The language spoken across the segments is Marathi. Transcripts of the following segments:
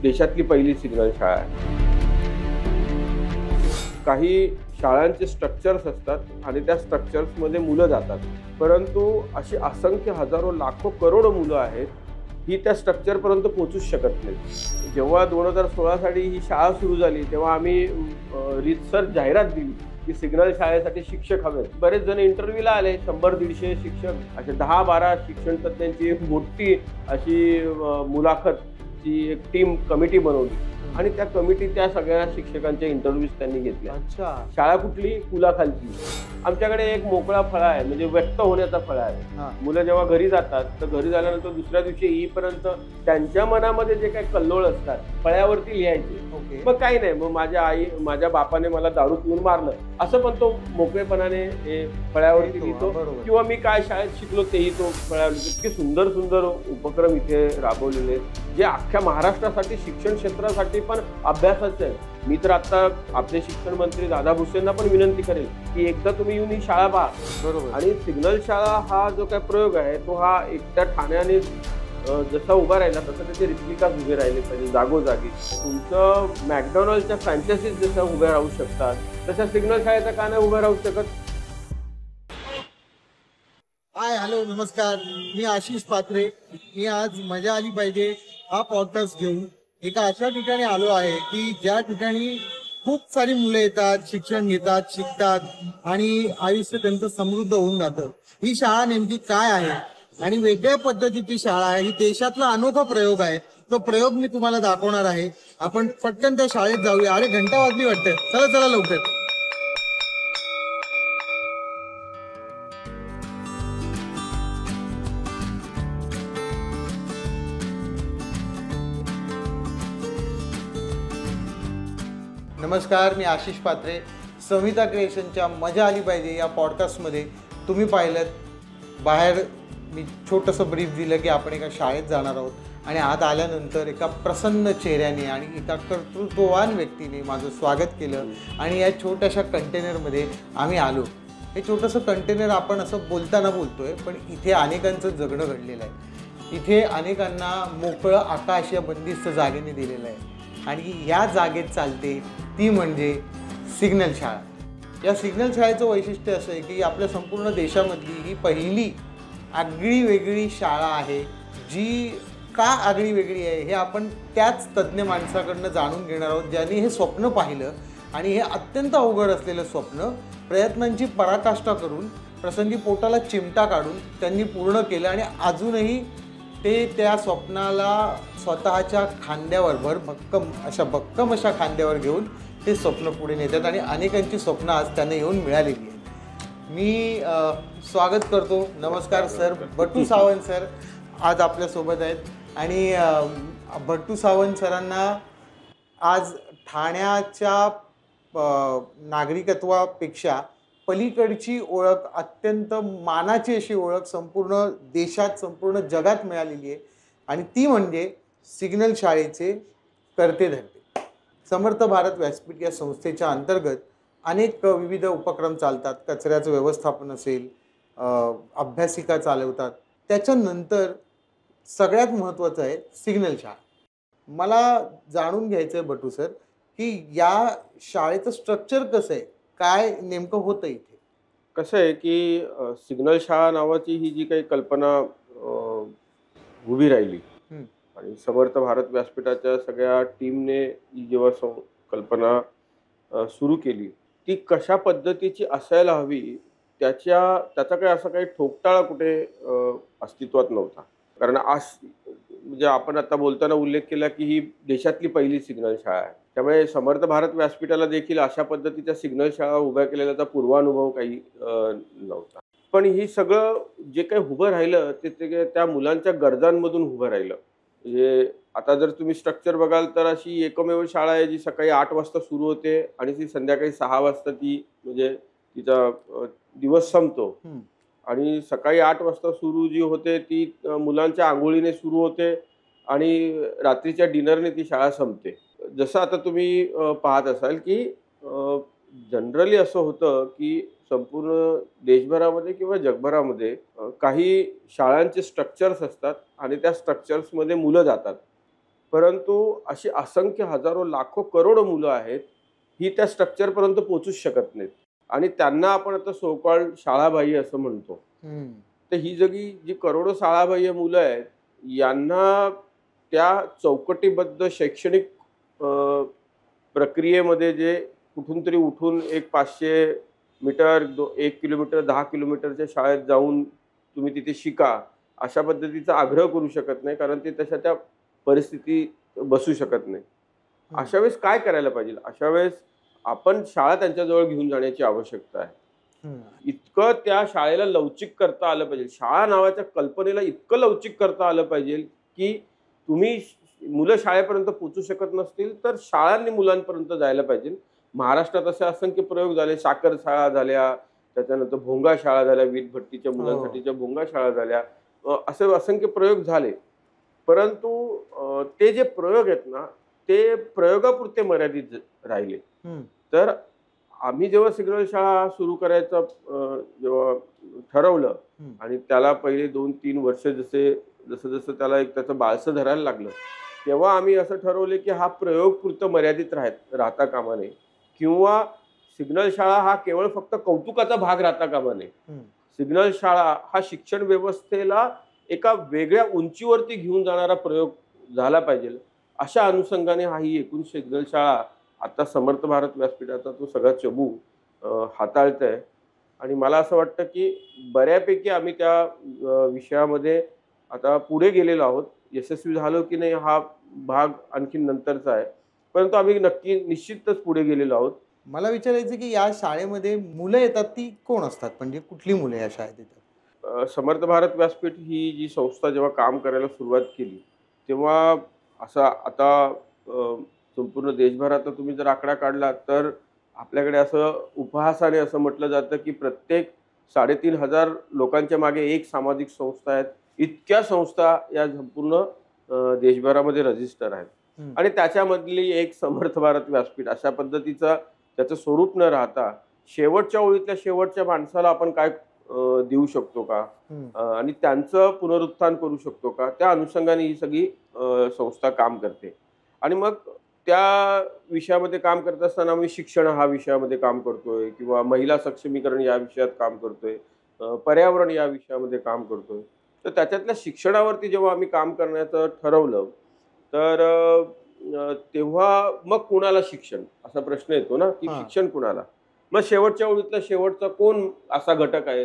देशातली पहिली सिग्नल शाळा आहे. काही शाळांचे स्ट्रक्चर्स असतात आणि त्या स्ट्रक्चर्समध्ये मुलं जातात, परंतु अशी असंख्य हजारो लाखो करोडो मुलं आहेत ही त्या स्ट्रक्चरपर्यंत पोहोचूच शकत नाही. जेव्हा 2016 साली ही शाळा सुरू झाली तेव्हा आम्ही रीतसर जाहिरात दिली की सिग्नल शाळेसाठी शिक्षक हवेत. बरेच जण इंटरव्ह्यूला आले, 100-150 शिक्षक, असे 10-12 शिक्षण तज्ञांची एक मोठी अशी मुलाखतची एक टीम कमिटी बनवली आणि त्या कमिटी त्या सगळ्या शिक्षकांचे इंटरव्ह्यूज त्यांनी घेतले. अच्छा. शाळा कुठली? पुलाखालची. आमच्याकडे एक मोकळा फळा आहे, म्हणजे व्यक्त होण्याचा फळा आहे. मुलं जेव्हा घरी जातात तर घरी झाल्यानंतर दुसऱ्या दिवशी येईपर्यंत त्यांच्या मनामध्ये जे काही कल्लोळ असतात फळ्यावरती लिहायचे. मग काही नाही, मग माझ्या बापाने मला दारू पिऊन मारलं असं पण तो मोकळेपणाने फळ्यावरती लिहितो, किंवा मी काय शाळेत शिकलो तेही तो फळ्यावर लिहितो. इतके सुंदर सुंदर उपक्रम इथे राबवलेले जे अख्ख्या महाराष्ट्रासाठी शिक्षण क्षेत्रासाठी पण अभ्यासाचं आहे. मी तर आता आपले शिक्षण मंत्री दादा भुसेंना पण विनंती करेल की एकदा तुम्ही येऊन ही शाळा पहा. बरोबर. आणि सिग्नल शाळा हा जो काय प्रयोग आहे तो हा एकट्या ठाण्याने जसा उभा राहिला तसं त्याचे रिप्लिकाज उभे राहिले पाहिजे जागोजागी. तुमचं मॅकडॉनल्डच्या फ्रँचायझीज जसं उभ्या राहू शकतात तशा सिग्नल शाळेचा का नाही उभ्या राहू शकत? हाय, हॅलो, नमस्कार. मी आशिष पात्रे. मी आज मजा आली पाहिजे हा पॉडकास्ट घेऊन एका अशा ठिकाणी आलो आहे की ज्या ठिकाणी खूप सारी मुलं येतात, शिक्षण घेतात, शिकतात आणि आयुष्य त्यांचं समृद्ध होऊन जातं. ही शाळा नेमकी काय आहे आणि वेगळ्या पद्धतीची शाळा आहे. ही देशातला अनोखा प्रयोग आहे. तो प्रयोग मी तुम्हाला दाखवणार आहे. आपण पटकन त्या शाळेत जाऊया. अरे, घंटा वाजली वाटते. चला चला लवकर. नमस्कार, मी आशिष पात्रे. संहिता क्रिएशनच्या मजा आली पाहिजे या पॉडकास्टमध्ये तुम्ही पाहिलं. बाहेर मी छोटंसं ब्रीफ दिलं की आपण एका शाळेत जाणार आहोत आणि आत आल्यानंतर एका प्रसन्न चेहऱ्याने आणि एका कर्तृत्ववान व्यक्तीने माझं स्वागत केलं आणि या छोट्याशा कंटेनरमध्ये आम्ही आलो. हे छोटंसं कंटेनर आपण असं बोलताना बोलतोय, पण इथे अनेकांचं जगणं घडलेलं आहे. इथे अनेकांना मोकळं आकाश या बंदिस्त जागेने दिलेलं आहे आणि या जागेत चालते ती म्हणजे सिग्नल शाळा. या सिग्नल शाळेचं वैशिष्ट्य असं आहे की आपल्या संपूर्ण देशामधली ही पहिली आगळी वेगळी शाळा आहे. जी का आगळी वेगळी आहे हे आपण त्याच तज्ज्ञ माणसाकडनं जाणून घेणार आहोत ज्यांनी हे स्वप्न पाहिलं आणि हे अत्यंत अवघड असलेलं स्वप्न प्रयत्नांची पराकाष्ठा करून प्रसंगी पोटाला चिमटा काढून त्यांनी पूर्ण केलं आणि अजूनही ते त्या स्वप्नाला स्वतःच्या खांद्यावर भक्कम अशा खांद्यावर घेऊन ते स्वप्न पुढे नेतात आणि अनेकांची स्वप्न आज त्यांना येऊन मिळालेली आहेत. मी स्वागत करतो. नमस्कार सर. भट्टू सावंत सर आज आपल्यासोबत आहेत आणि भट्टू सावंत सरांना आज ठाण्याच्या नागरिकत्वापेक्षा पलीकडची ओळख, अत्यंत मानाची अशी ओळख संपूर्ण देशात, संपूर्ण जगात मिळालेली आहे आणि ती म्हणजे सिग्नल शाळेचे करते धरते. समर्थ भारत व्यासपीठ या संस्थेच्या अंतर्गत अनेक विविध उपक्रम चालतात. कचऱ्याचं व्यवस्थापन असेल, अभ्यासिका चालवतात. त्याच्यानंतर सगळ्यात महत्त्वाचं आहे सिग्नल शाळा. मला जाणून घ्यायचं आहे भट्टू सर की या शाळेचं स्ट्रक्चर कसं आहे, काय नेमकं होतं इथे? कसं आहे की सिग्नल शाळा नावाची ही जी काही कल्पना उभी राहिली आणि समर्थ भारत व्यासपीठाच्या सगळ्या टीमने ही जेव्हा कल्पना सुरू केली ती कशा पद्धतीची असायला हवी त्याचा काही असा काही ठोकताळा कुठे अस्तित्वात नव्हता. कारण आज म्हणजे आपण आता बोलताना उल्लेख केला की ही देशातली पहिली सिग्नल शाळा आहे. त्यामुळे समर्थ भारत व्यासपीठाला देखील अशा पद्धतीच्या सिग्नल शाळा उभ्या केलेल्याचा पूर्वानुभव काही नव्हता. पण ही सगळं जे काही उभं राहिलं ते त्या मुलांच्या गरजांमधून उभं राहिलं. म्हणजे आता जर तुम्ही स्ट्रक्चर बघाल तर अशी एकमेव शाळा आहे जी सकाळी 8 वाजता सुरू होते आणि ती संध्याकाळी 6 वाजता ती म्हणजे तिचा दिवस संपतो आणि सकाळी 8 वाजता सुरू जी होते ती मुलांच्या आंघोळीने सुरू होते आणि रात्रीच्या डिनरने ती शाळा संपते. जसं आता तुम्ही पाहत असाल की जनरली असं होतं की संपूर्ण देशभरामध्ये किंवा जगभरामध्ये काही शाळांचे स्ट्रक्चर्स असतात आणि त्या स्ट्रक्चर्समध्ये मुलं जातात, परंतु अशी असंख्य हजारो लाखो करोडो मुलं आहेत, ही त्या स्ट्रक्चरपर्यंत पोहोचूच शकत नाहीत आणि त्यांना आपण आता सो कॉल्ड शाळाबाह्य असं म्हणतो. तर ही जी करोडो शाळाबाह्य मुलं आहेत, यांना त्या चौकटीबद्ध शैक्षणिक प्रक्रियेमध्ये जे कुठून तरी उठून एक 500 मीटर 1 किलोमीटर 10 किलोमीटरच्या शाळेत जाऊन तुम्ही तिथे शिका, अशा पद्धतीचा आग्रह करू शकत नाही, कारण ते तशा त्या परिस्थितीत बसू शकत नाही. अशा वेळेस काय करायला पाहिजे? अशा वेळेस आपण शाळा त्यांच्याजवळ घेऊन जाण्याची आवश्यकता आहे. इतकं त्या शाळेला लवचिक करता आलं पाहिजे. शाळा नावाच्या कल्पनेला इतकं लवचिक करता आलं पाहिजे, की तुम्ही मुलं शाळेपर्यंत पोहोचू शकत नसतील, तर शाळांनी मुलांपर्यंत जायला पाहिजे. महाराष्ट्रात असे असंख्य प्रयोग झाले. साखर शाळा झाल्या, त्याच्यानंतर भोंगा शाळा झाल्या, वीटभट्टीच्या मुलांसाठीच्या भोंगा शाळा झाल्या. असे असंख्य प्रयोग झाले. परंतु ते जे प्रयोग आहेत ना, ते प्रयोगापुरते मर्यादित राहिले. तर आम्ही जेव्हा सिग्नल शाळा सुरू करायचं जेव्हा ठरवलं आणि त्याला पहिले 2-3 वर्ष जसं त्याला एक त्याचं बाळसं धरायला लागलं, तेव्हा आम्ही असं ठरवलं की हा प्रयोगपुरतं मर्यादित राहता कामा नये, किंवा सिग्नल शाळा हा केवळ फक्त कौतुकाचा भाग राहता कामा नये. सिग्नल शाळा हा शिक्षण व्यवस्थेला एका वेगळ्या उंचीवरती घेऊन जाणारा प्रयोग झाला पाहिजे. अशा अनुषंगाने ही एकूण सिग्नल शाळा आता समर्थ भारत व्यासपीठाचा तो सगळा चमू हाताळतंय आणि मला असं वाटतं की बऱ्यापैकी आम्ही त्या विषयामध्ये आता पुढे गेलेलो आहोत. यशस्वी झालो की नाही हा भाग आणखी नंतरचा आहे, परंतु आम्ही निश्चितच पुढे गेलेलो आहोत. मला विचारायचं की या शाळेमध्ये मुलं येतात ती कोण असतात, म्हणजे कुठली मुलं या शाळेत येतात? समर्थ भारत व्यासपीठ ही जी संस्था जेव्हा काम करायला सुरुवात केली, तेव्हा असा आता संपूर्ण देशभरात तुम्ही जर आकडा काढला तर आपल्याकडे असं उपहासाने असं म्हटलं जातं की प्रत्येक 3,500 लोकांच्या मागे एक सामाजिक संस्था आहेत. इतक्या संस्था या संपूर्ण देशभरामध्ये रजिस्टर आहेत आणि त्याच्यामधली एक समर्थ भारत व्यासपीठ अशा पद्धतीचं त्याचं स्वरूप न राहता शेवटच्या ओळीतल्या शेवटच्या माणसाला आपण काय देऊ शकतो का आणि त्यांचं पुनरुत्थान करू शकतो का, त्या अनुषंगाने ही सगळी संस्था काम करते. आणि मग त्या विषयामध्ये काम करत असताना आम्ही शिक्षण हा विषयामध्ये काम करतोय, किंवा महिला सक्षमीकरण या विषयात काम करतोय, पर्यावरण या विषयामध्ये काम करतोय. तर त्याच्यातल्या शिक्षणावरती जेव्हा आम्ही काम करण्याचं ठरवलं, तर तेव्हा मग कुणाला शिक्षण असा प्रश्न येतो ना, की शिक्षण कुणाला. मग शेवटच्या ओळीतला शेवटचा कोण असा घटक आहे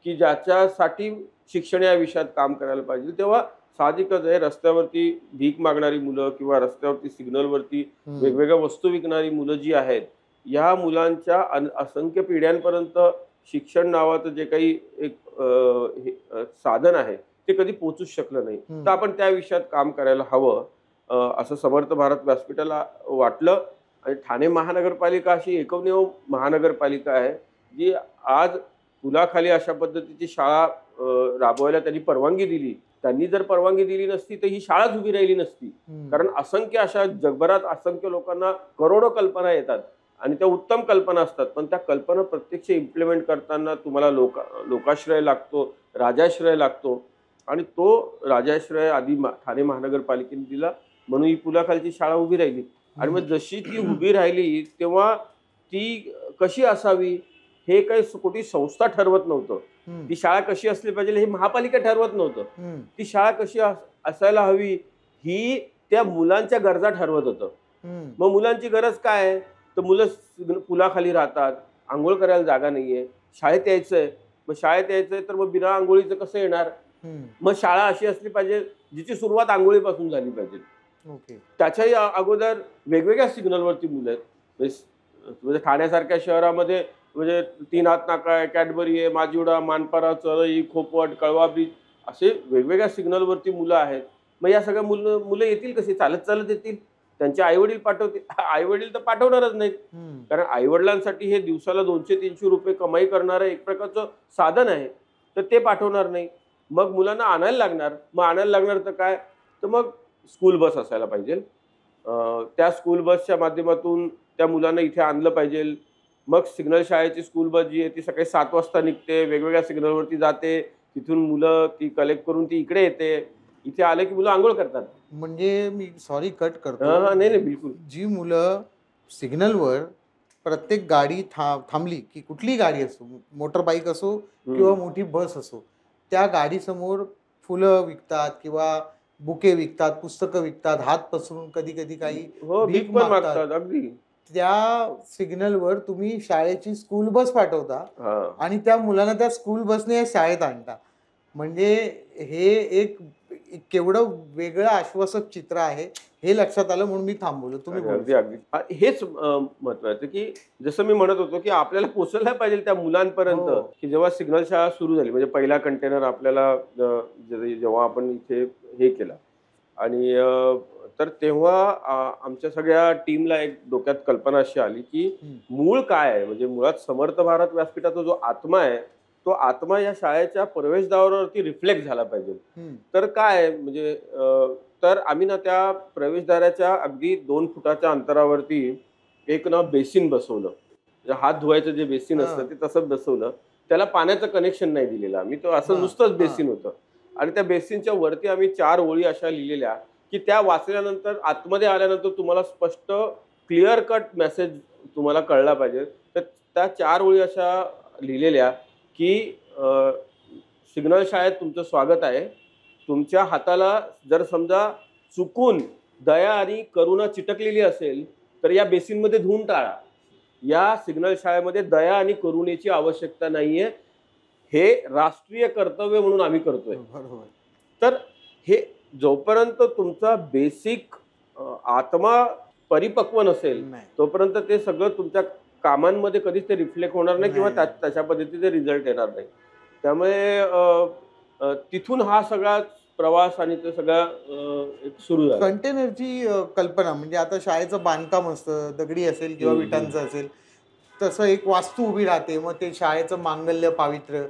की ज्याच्यासाठी शिक्षण या विषयात काम करायला पाहिजे. तेव्हा साहजिकच आहे, रस्त्यावरती भीक मागणारी मुलं किंवा रस्त्यावरती सिग्नलवरती वेगवेगळ्या वस्तू विकणारी मुलं जी आहेत, या मुलांच्या असंख्य पिढ्यांपर्यंत शिक्षण नावाचं जे काही एक साधन आहे ते कधी पोहोचूच शकलं नाही. तर आपण त्या विषयात काम करायला हवं असं समर्थ भारत व्यासपीठाला वाटलं. आणि ठाणे महानगरपालिका अशी एकमेव महानगरपालिका आहे जी आज पुलाखाली अशा पद्धतीची शाळा राबवायला त्यांनी परवानगी दिली. त्यांनी जर परवानगी दिली नसती तर ही शाळाच उभी राहिली नसती. कारण असंख्य अशा जगभरात असंख्य लोकांना करोडो कल्पना येतात आणि त्या उत्तम कल्पना असतात, पण त्या कल्पना प्रत्यक्ष इम्प्लिमेंट करताना तुम्हाला लोकाश्रय लागतो, राजाश्रय लागतो, आणि तो राजाश्रय आधी ठाणे महानगरपालिकेने दिला, म्हणून ही पुलाखालची शाळा उभी राहिली. आणि मग जशी ती उभी राहिली तेव्हा ती कशी असावी हे काही कुठली संस्था ठरवत नव्हतं. ती शाळा कशी असली पाहिजे हे महापालिका ठरवत नव्हतं. ती शाळा कशी असायला हवी ही त्या मुलांच्या गरजा ठरवत होतं. मग मुलांची गरज काय आहे, तर मुलं पुलाखाली राहतात, आंघोळ करायला जागा नाहीये, शाळेत यायचंय. मग शाळेत यायचंय तर मग बिना आंघोळीचं कसं येणार. मग शाळा अशी असली पाहिजे जिची सुरुवात आंघोळीपासून झाली पाहिजे. त्याच्याही अगोदर वेगवेगळ्या सिग्नलवरती मुलं आहेत. म्हणजे ठाण्यासारख्या शहरामध्ये म्हणजे 3 हात नाका आहे, कॅडबरी आहे, माजिवडा, मानपारा, चरई, खोपट, कळवा ब्रिज असे वेगवेगळ्या सिग्नलवरती मुलं आहेत. मग या सगळ्या मुलं येतील कशी, चालत येतील. त्यांचे आईवडील पाठवतील. आईवडील तर पाठवणारच नाहीत, कारण आईवडिलांसाठी हे दिवसाला 200-300 रुपये कमाई करणारं एक प्रकारचं साधन आहे, तर ते पाठवणार नाही. मग मुलांना आणायला लागणार. मग आणायला लागणार तर काय, तर मग स्कूल बस असायला पाहिजे. त्या स्कूल बसच्या माध्यमातून त्या मुलांना इथे आणलं पाहिजे. मग सिग्नल शाळेची स्कूल बस जी आहे ती सकाळी 7 वाजता निघते, वेगवेगळ्या सिग्नलवरती जाते, तिथून मुलं ती कलेक्ट करून ती इकडे येते. इथे आले की मुलं आंघोळ करतात. म्हणजे मी सॉरी कट करतो. नाही नाही बिलकुल. जी मुलं सिग्नलवर प्रत्येक गाडी थांबली की कुठलीही गाडी असो, मोटर बाईक असो किंवा मोठी बस असो, त्या गाडीसमोर फुलं विकतात किंवा बुके विकतात, पुस्तकं विकतात, हात पसरून कधी कधी काही हो भीक भीक पण मागतात. मागतात अगदी. त्या सिग्नलवर तुम्ही शाळेची स्कूल बस पाठवता हा आणि त्या मुलांना त्या स्कूल बसने शाळेत आणता. म्हणजे हे एक केवढं वेगळं आश्वासक चित्र आहे हे लक्षात आलं, म्हणून मी थांबवलं. तुम्ही अरे, बोलू अगदी शकता. अगदी हेच महत्वाचं की जसं मी म्हणत होतो की आपल्याला पोहोचलं पाहिजे त्या मुलांपर्यंत हो. की जेव्हा सिग्नल शाळा सुरू झाली म्हणजे पहिला कंटेनर आपल्याला जेव्हा आपण इथे हे केला आणि तर तेव्हा आमच्या सगळ्या टीमला एक डोक्यात कल्पना अशी आली की मूळ काय आहे म्हणजे मुळात समर्थ भारत व्यासपीठाचा जो आत्मा आहे तो आत्मा या शाळेच्या प्रवेशद्वारावरती रिफ्लेक्ट झाला पाहिजे. तर काय म्हणजे तर आम्ही ना त्या प्रवेशद्वाराच्या अगदी 2 फुटाच्या अंतरावरती एक ना बेसिन बसवलं. म्हणजे हात धुवायचं जे बेसिन असतं ते तसंच बसवलं. त्याला पाण्याचं कनेक्शन नाही दिलेलं आम्ही, तो असं नुसतंच बेसिन होतं आणि त्या बेसिनच्या वरती आम्ही 4 ओळी अशा लिहिलेल्या की त्या वाचल्यानंतर आतमध्ये आल्यानंतर तुम्हाला स्पष्ट क्लिअर कट मेसेज तुम्हाला कळला पाहिजे. तर त्या 4 ओळी अशा लिहिलेल्या की सिग्नल शाळेत तुमचं स्वागत आहे. तुमच्या हाताला जर समजा चुकून दया आणि करुणा चिटकलेली असेल तर या बेसिनमध्ये धुवून टाळा. या सिग्नल शाळेमध्ये दया आणि करुणेची आवश्यकता नाहीये. हे राष्ट्रीय कर्तव्य म्हणून आम्ही करतोय. तर हे जोपर्यंत तुमचा बेसिक आत्मा परिपक्व नसेल तोपर्यंत ते सगळं तुमच्या कामांमध्ये कधीच ते रिफ्लेक्ट होणार नाही किंवा तशा पद्धतीचे रिझल्ट येणार नाही. त्यामुळे तिथून हा सगळा प्रवास आणि ते सगळं सुरू झालं. कंटेनरची कल्पना म्हणजे आता शाळेचं बांधकाम असतं, दगडी असेल किंवा विटांचं असेल, तसं एक वास्तू उभी राहते, मग ते शाळेचं मांगल्य पावित्र्य.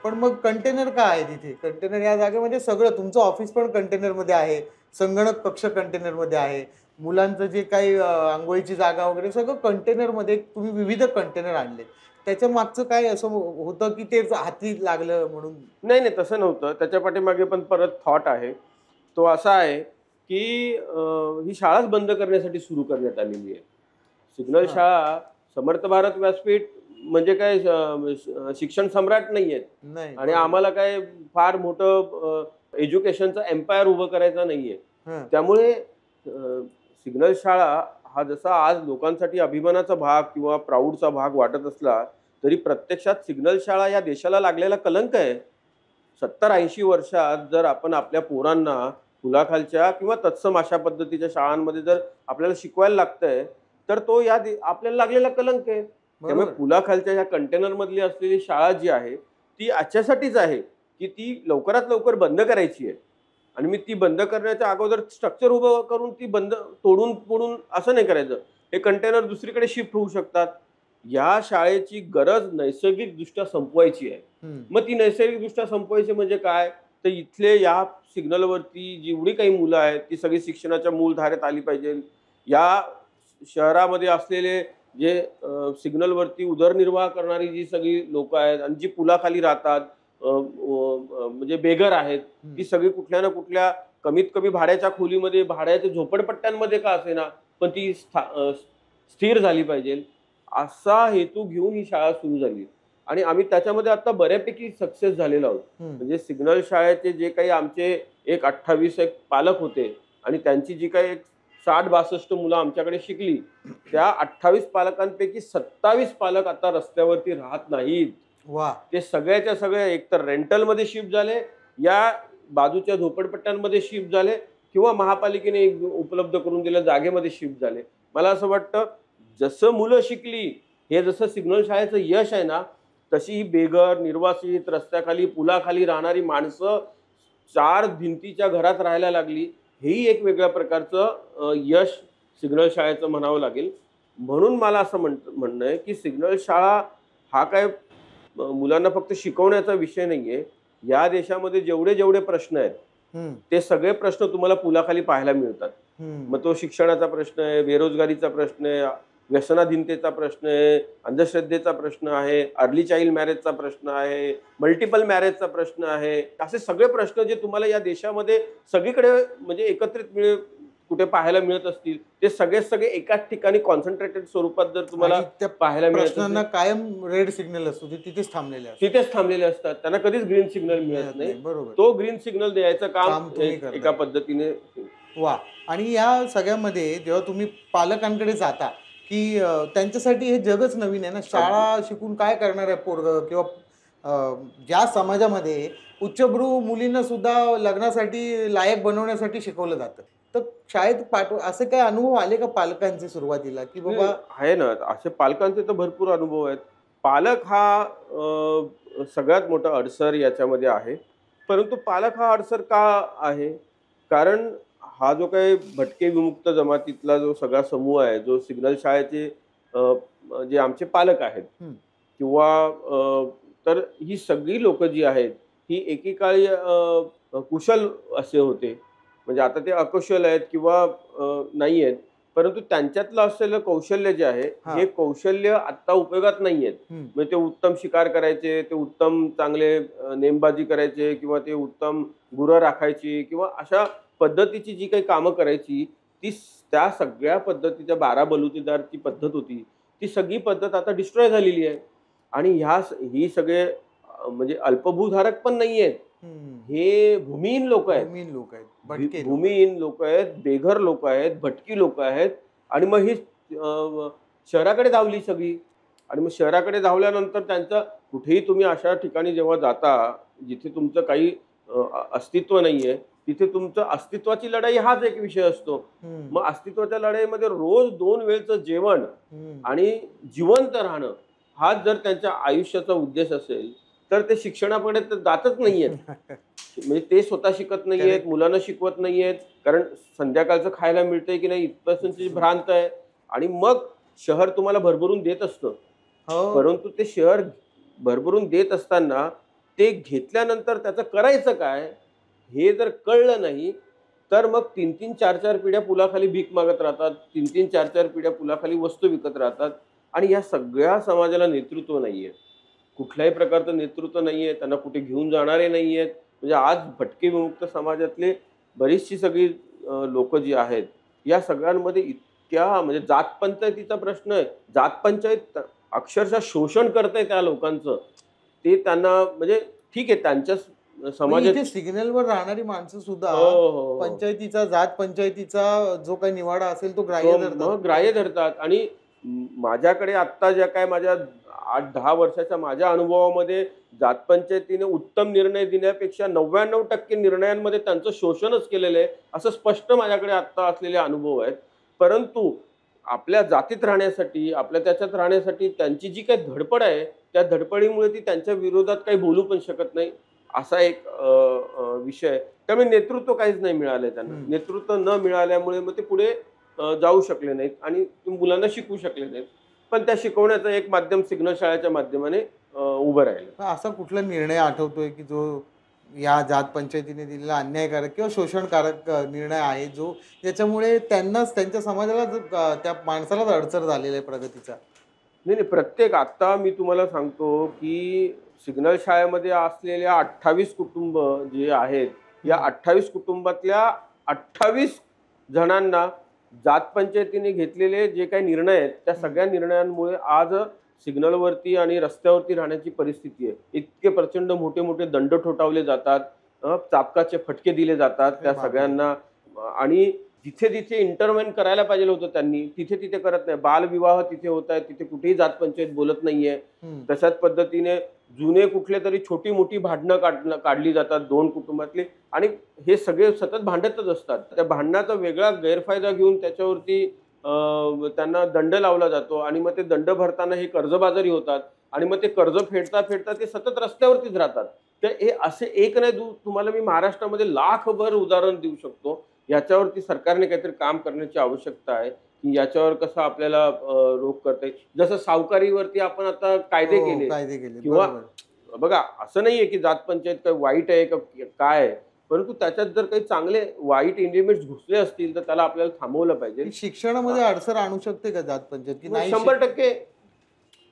पण मग कंटेनर काय आहे तिथे? कंटेनर या जागेमध्ये सगळं तुमचं ऑफिस पण कंटेनरमध्ये आहे, संगणक कक्ष कंटेनरमध्ये आहे, मुलांचं जे काही अंघोळीची जागा वगैरे सगळं कंटेनरमध्ये तुम्ही विविध कंटेनर आणले. त्याच्या मागचं काय असं होतं की ते हाती लागलं म्हणून? नाही नाही तसं नव्हतं. त्याच्या पाठीमागे पण परत थॉट आहे. तो असा आहे की ही शाळाच बंद करण्यासाठी सुरू करण्यात आलेली आहे. सिग्नल शाळा समर्थ भारत व्यासपीठ म्हणजे काय शिक्षण सम्राट नाही आहेत आणि आम्हाला काय फार मोठं एज्युकेशनचं एम्पायर उभं करायचं नाहीये. त्यामुळे सिग्नल शाळा हा जसा आज लोकांसाठी अभिमानाचा भाग किंवा प्राऊडचा भाग वाटत असला तरी प्रत्यक्षात सिग्नल शाळा या देशाला लागलेला कलंक आहे. 70-80 वर्षात जर आपण आपल्या पोरांना फुलाखालच्या किंवा तत्सम अशा पद्धतीच्या शाळांमध्ये जर आपल्याला शिकवायला लागतंय तर तो आपल्याला लागलेला कलंक आहे. त्यामुळे फुलाखालच्या या कंटेनर मधली असलेली शाळा जी आहे ती याच्यासाठीच आहे की ती लवकरात लवकर बंद करायची आहे आणि मी ती बंद करण्याच्या अगोदर स्ट्रक्चर उभं करून ती बंद तोडून असं नाही करायचं. हे कंटेनर दुसरीकडे शिफ्ट होऊ शकतात. या शाळेची गरज नैसर्गिकदृष्ट्या संपवायची आहे. मग ती नैसर्गिकदृष्ट्या संपवायची म्हणजे काय तर इथले या सिग्नलवरती जेवढी काही मुलं आहेत ती सगळी शिक्षणाच्या मूलधारेत आली पाहिजे. या शहरामध्ये असलेले जे सिग्नलवरती उदरनिर्वाह करणारी जी सगळी लोक आहेत आणि जी पुलाखाली राहतात म्हणजे बेघर आहेत ती सगळी कुठल्या ना कुठल्या कमीत कमी भाड्याच्या खोलीमध्ये भाड्याच्या झोपडपट्ट्यांमध्ये का असेना पण ती स्थिर झाली पाहिजे असा हेतू घेऊन ही शाळा सुरू झाली आणि आम्ही त्याच्यामध्ये आता बऱ्यापैकी सक्सेस झालेलो आहोत. म्हणजे सिग्नल शाळेचे जे काही आमचे एक 28 एक पालक होते आणि त्यांची जी काही 60-62 मुलं आमच्याकडे शिकली त्या 28 पालकांपैकी 27 पालक आता रस्त्यावरती राहत नाहीत. ते सगळ्याच्या सगळे एकतर रेंटलमध्ये शिफ्ट झाले या बाजूच्या झोपडपट्ट्यांमध्ये शिफ्ट झाले किंवा महापालिकेने उपलब्ध करून दिल्या जागेमध्ये शिफ्ट झाले. मला असं वाटतं जसं मुलं शिकली हे जसं सिग्नल शाळेचं यश आहे ना तशी ही बेघर निर्वासित रस्त्याखाली पुलाखाली राहणारी माणसं 4 भिंतीच्या घरात राहायला लागली हेही एक वेगळ्या प्रकारचं यश सिग्नल शाळेचं म्हणावं लागेल. म्हणून मला असं म्हणणं आहे की सिग्नल शाळा हा काय मुलांना फक्त शिकवण्याचा विषय नाहीये. या देशामध्ये जेवढे प्रश्न आहेत ते सगळे प्रश्न तुम्हाला पुलाखाली पाहायला मिळतात. मग तो शिक्षणाचा प्रश्न आहे, बेरोजगारीचा प्रश्न आहे, व्यसनाधीनतेचा प्रश्न आहे, अंधश्रद्धेचा प्रश्न आहे, अर्ली चाइल्ड मॅरेजचा प्रश्न आहे, मल्टिपल मॅरेजचा प्रश्न आहे. असे सगळे प्रश्न जे तुम्हाला या देशामध्ये सगळीकडे म्हणजे एकत्रित कुठे पाहायला मिळत असतील, ते सगळे एकाच ठिकाणी कॉन्सन्ट्रेटेड स्वरूपात जर तुम्हाला आणि त्या पाहायला मिळत प्रश्नांना असेल, कायम रेड सिग्नल असतो, ते तिथेच थांबलेले असतात. तिथेच थांबलेले असतात. त्यांना कधीच ग्रीन सिग्नल मिळत नाही. बरोबर. तो ग्रीन सिग्नल द्यायचं काम काम तुम्ही करताय. एका पद्धतीने. वा. आणि या सगळ्यामध्ये जेव्हा तुम्ही पालकांकडे जाता, की त्यांच्यासाठी हे जगच नवीन आहे ना, शाळा शिकून काय करणार आहे पोरगं, किंवा ज्या समाजामध्ये उच्चभ्रू मुलींना सुद्धा लग्नासाठी लायक बनवण्यासाठी शिकवलं जातं, तर शाळेत असे काय अनुभव आले का पालकांचे सुरुवातीला, की बाबा आहे ना, असे पालकांचे तर भरपूर अनुभव आहेत. पालक हा सगळ्यात मोठा अडसर याच्यामध्ये आहे. परंतु पालक हा अडसर का आहे? कारण हा जो काही भटके विमुक्त जमातीतला जो सगळा समूह आहे, जो सिग्नल शाळेचे जे आमचे पालक आहेत किंवा तर ही सगळी लोक जी आहेत, ही एकेकाळी कुशल असे होते. म्हणजे आता ते अकुशल आहेत किंवा नाही आहेत. परंतु त्यांच्यातलं असलेलं कौशल्य जे आहे, हे कौशल्य आता उपयोगात नाही आहेत. म्हणजे ते उत्तम शिकार करायचे, ते उत्तम चांगले नेमबाजी करायचे किंवा ते उत्तम गुरं राखायची किंवा अशा पद्धतीची जी काही कामं करायची, त्या सगळ्या पद्धतीच्या 12 बलुतेदारची पद्धत होती. ती सगळी पद्धत आता डिस्ट्रॉय झालेली आहे. आणि ही सगळे म्हणजे अल्पभूधारक पण नाही आहेत. हे भूमिहीन लोक आहेत. भूमिहीन लोक आहेत, बेघर लोक आहेत, भटकी लोक आहेत. आणि मग ही शहराकडे धावली सगळी. आणि मग शहराकडे धावल्यानंतर त्यांचं कुठेही तुम्ही अशा ठिकाणी जेव्हा जाता, जिथे तुमचं काही अस्तित्व नाहीये, तिथे तुमचं अस्तित्वाची लढाई हाच एक विषय असतो. मग अस्तित्वाच्या लढाईमध्ये रोज 2 वेळचं जेवण आणि जिवंत राहणं हाच जर त्यांच्या आयुष्याचा उद्देश असेल, तर ते शिक्षणाकडे तर जातच नाहीयेत. म्हणजे ते स्वतः शिकत नाहीयेत, मुलांना शिकवत नाहीयेत, कारण संध्याकाळचं खायला मिळतंय की नाही इथपासूनची भ्रांत आहे. आणि मग शहर तुम्हाला भरभरून देत असतं. परंतु ते शहर भरभरून देत असताना ते घेतल्यानंतर त्याचं करायचं काय हे जर कळलं नाही, तर मग 3-3, 4-4 पिढ्या पुलाखाली भीक मागत राहतात, 3-3, 4-4 पिढ्या पुलाखाली वस्तू विकत राहतात. आणि या सगळ्या समाजाला नेतृत्व नाहीये, कुठल्याही प्रकारचं नेतृत्व नाहीये, त्यांना कुठे घेऊन जाणारे नाहीयेत. म्हणजे आज भटके विमुक्त समाजातले बरीचशी सगळी लोक जी आहेत, या सगळ्यांमध्ये इतक्या म्हणजे जात पंचायतीचा प्रश्न आहे. जात पंचायत अक्षरशः शोषण करते त्या लोकांचं. ते त्यांना म्हणजे ठीक आहे, त्यांच्या समाजात सिग्नलवर राहणारी माणसं सुद्धा पंचायतीचा, जात पंचायतीचा जो काही निवाडा असेल तो ग्राह्य धरतात. आणि माझ्याकडे आत्ता ज्या काय माझ्या 8-10 वर्षाच्या माझ्या अनुभवामध्ये जात पंचायतीने उत्तम निर्णय देण्यापेक्षा 99% निर्णयांमध्ये त्यांचं शोषणच केलेलं आहे, असं स्पष्ट माझ्याकडे आत्ता असलेले अनुभव आहेत. परंतु आपल्या जातीत राहण्यासाठी, आपल्या त्याच्यात राहण्यासाठी त्यांची जी काही धडपड आहे, त्या धडपडीमुळे ती त्यांच्या विरोधात काही बोलू पण शकत नाही, असा एक विषय. त्यामुळे नेतृत्व काहीच नाही मिळालंय त्यांना. नेतृत्व न मिळाल्यामुळे मग ते पुढे जाऊ शकले नाहीत आणि मुलांना शिकवू शकले नाहीत. पण त्या शिकवण्याचं एक माध्यम सिग्नल शाळेच्या माध्यमाने उभं राहिलं. असा कुठला निर्णय आठवतोय की जो या जात पंचायतीने दिलेला अन्यायकारक किंवा शोषणकारक निर्णय आहे, जो याच्यामुळे त्यांनाच, त्यांच्या समाजाला, त्या माणसालाच अडचण झालेला आहे प्रगतीचा? नाही, प्रत्येक आता मी तुम्हाला सांगतो की सिग्नल शाळेमध्ये असलेल्या 28 कुटुंब जे आहेत, या 28 कुटुंबातल्या 28 जणांना जात पंचायतीने घेतलेले जे काही निर्णय आहेत, त्या सगळ्या निर्णयांमुळे आज सिग्नलवरती आणि रस्त्यावरती राहण्याची परिस्थिती आहे. इतके प्रचंड मोठे मोठे दंड ठोठावले जातात, चाबकाचे फटके दिले जातात त्या सगळ्यांना. आणि जिथे जिथे इंटरव्हेन करायला पाहिजे होतं त्यांनी, तिथे तिथे करत नाही. बालविवाह तिथे होत आहेत, तिथे कुठेही जात पंचायत बोलत नाहीये. तशाच पद्धतीने जुने कुठले तरी छोटी मोठी भांडणं काढली जातात 2 कुटुंबातली, आणि हे सगळे सतत भांडतच असतात. त्या भांडणाचा वेगळा गैरफायदा घेऊन त्याच्यावरती त्यांना दंड लावला जातो. आणि मग ते दंड भरताना हे कर्जबाजारी होतात आणि मग ते कर्ज फेडता फेडता ते सतत रस्त्यावरतीच राहतात. तर हे असे एक नाही, तुम्हाला मी महाराष्ट्रामध्ये लाखभर उदाहरण देऊ शकतो. याच्यावरती सरकारने काहीतरी काम करण्याची आवश्यकता आहे की याच्यावर कसं आपल्याला रोख करता येईल. जसं सावकारीवरती आपण आता कायदे केले, किंवा बघा असं नाहीये की जात पंचायत काय वाईट आहे का काय, परंतु त्याच्यात जर काही चांगले वाईट एलिमेंट्स घुसले असतील तर त्याला आपल्याला थांबवलं पाहिजे. की शिक्षणामध्ये अडसर आणू शकते का जात पंचायत की नाही 100%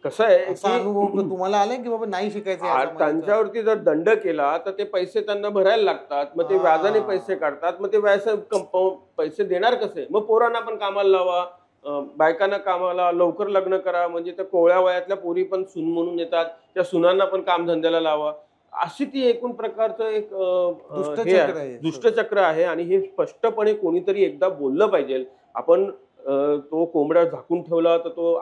कसं आहे असा की अनुभव तुम्हाला आलाय की बाबा नाही शिकायचं या समाजाचं? त्यांच्यावरती जर दंड केला तर ते पैसे त्यांना भरायला लागतात, मग ते व्याजाने पैसे काढतात, मग ते पैसे देणार कसे? मग पोरांना पण कामाला लावा, बायकांना कामाला, लवकर लग्न करा, म्हणजे त्या कोवळ्या वयातल्या पोरी पण सून म्हणून येतात, त्या सुनांना पण कामधंद्याला लावा. अशी ती एकूण प्रकारचं एक दुष्टचक्र आहे. दुष्टचक्र आहे आणि हे स्पष्टपणे कोणीतरी एकदा बोललं पाहिजे. आपण तो कोंबडा झाकून ठेवला तर तो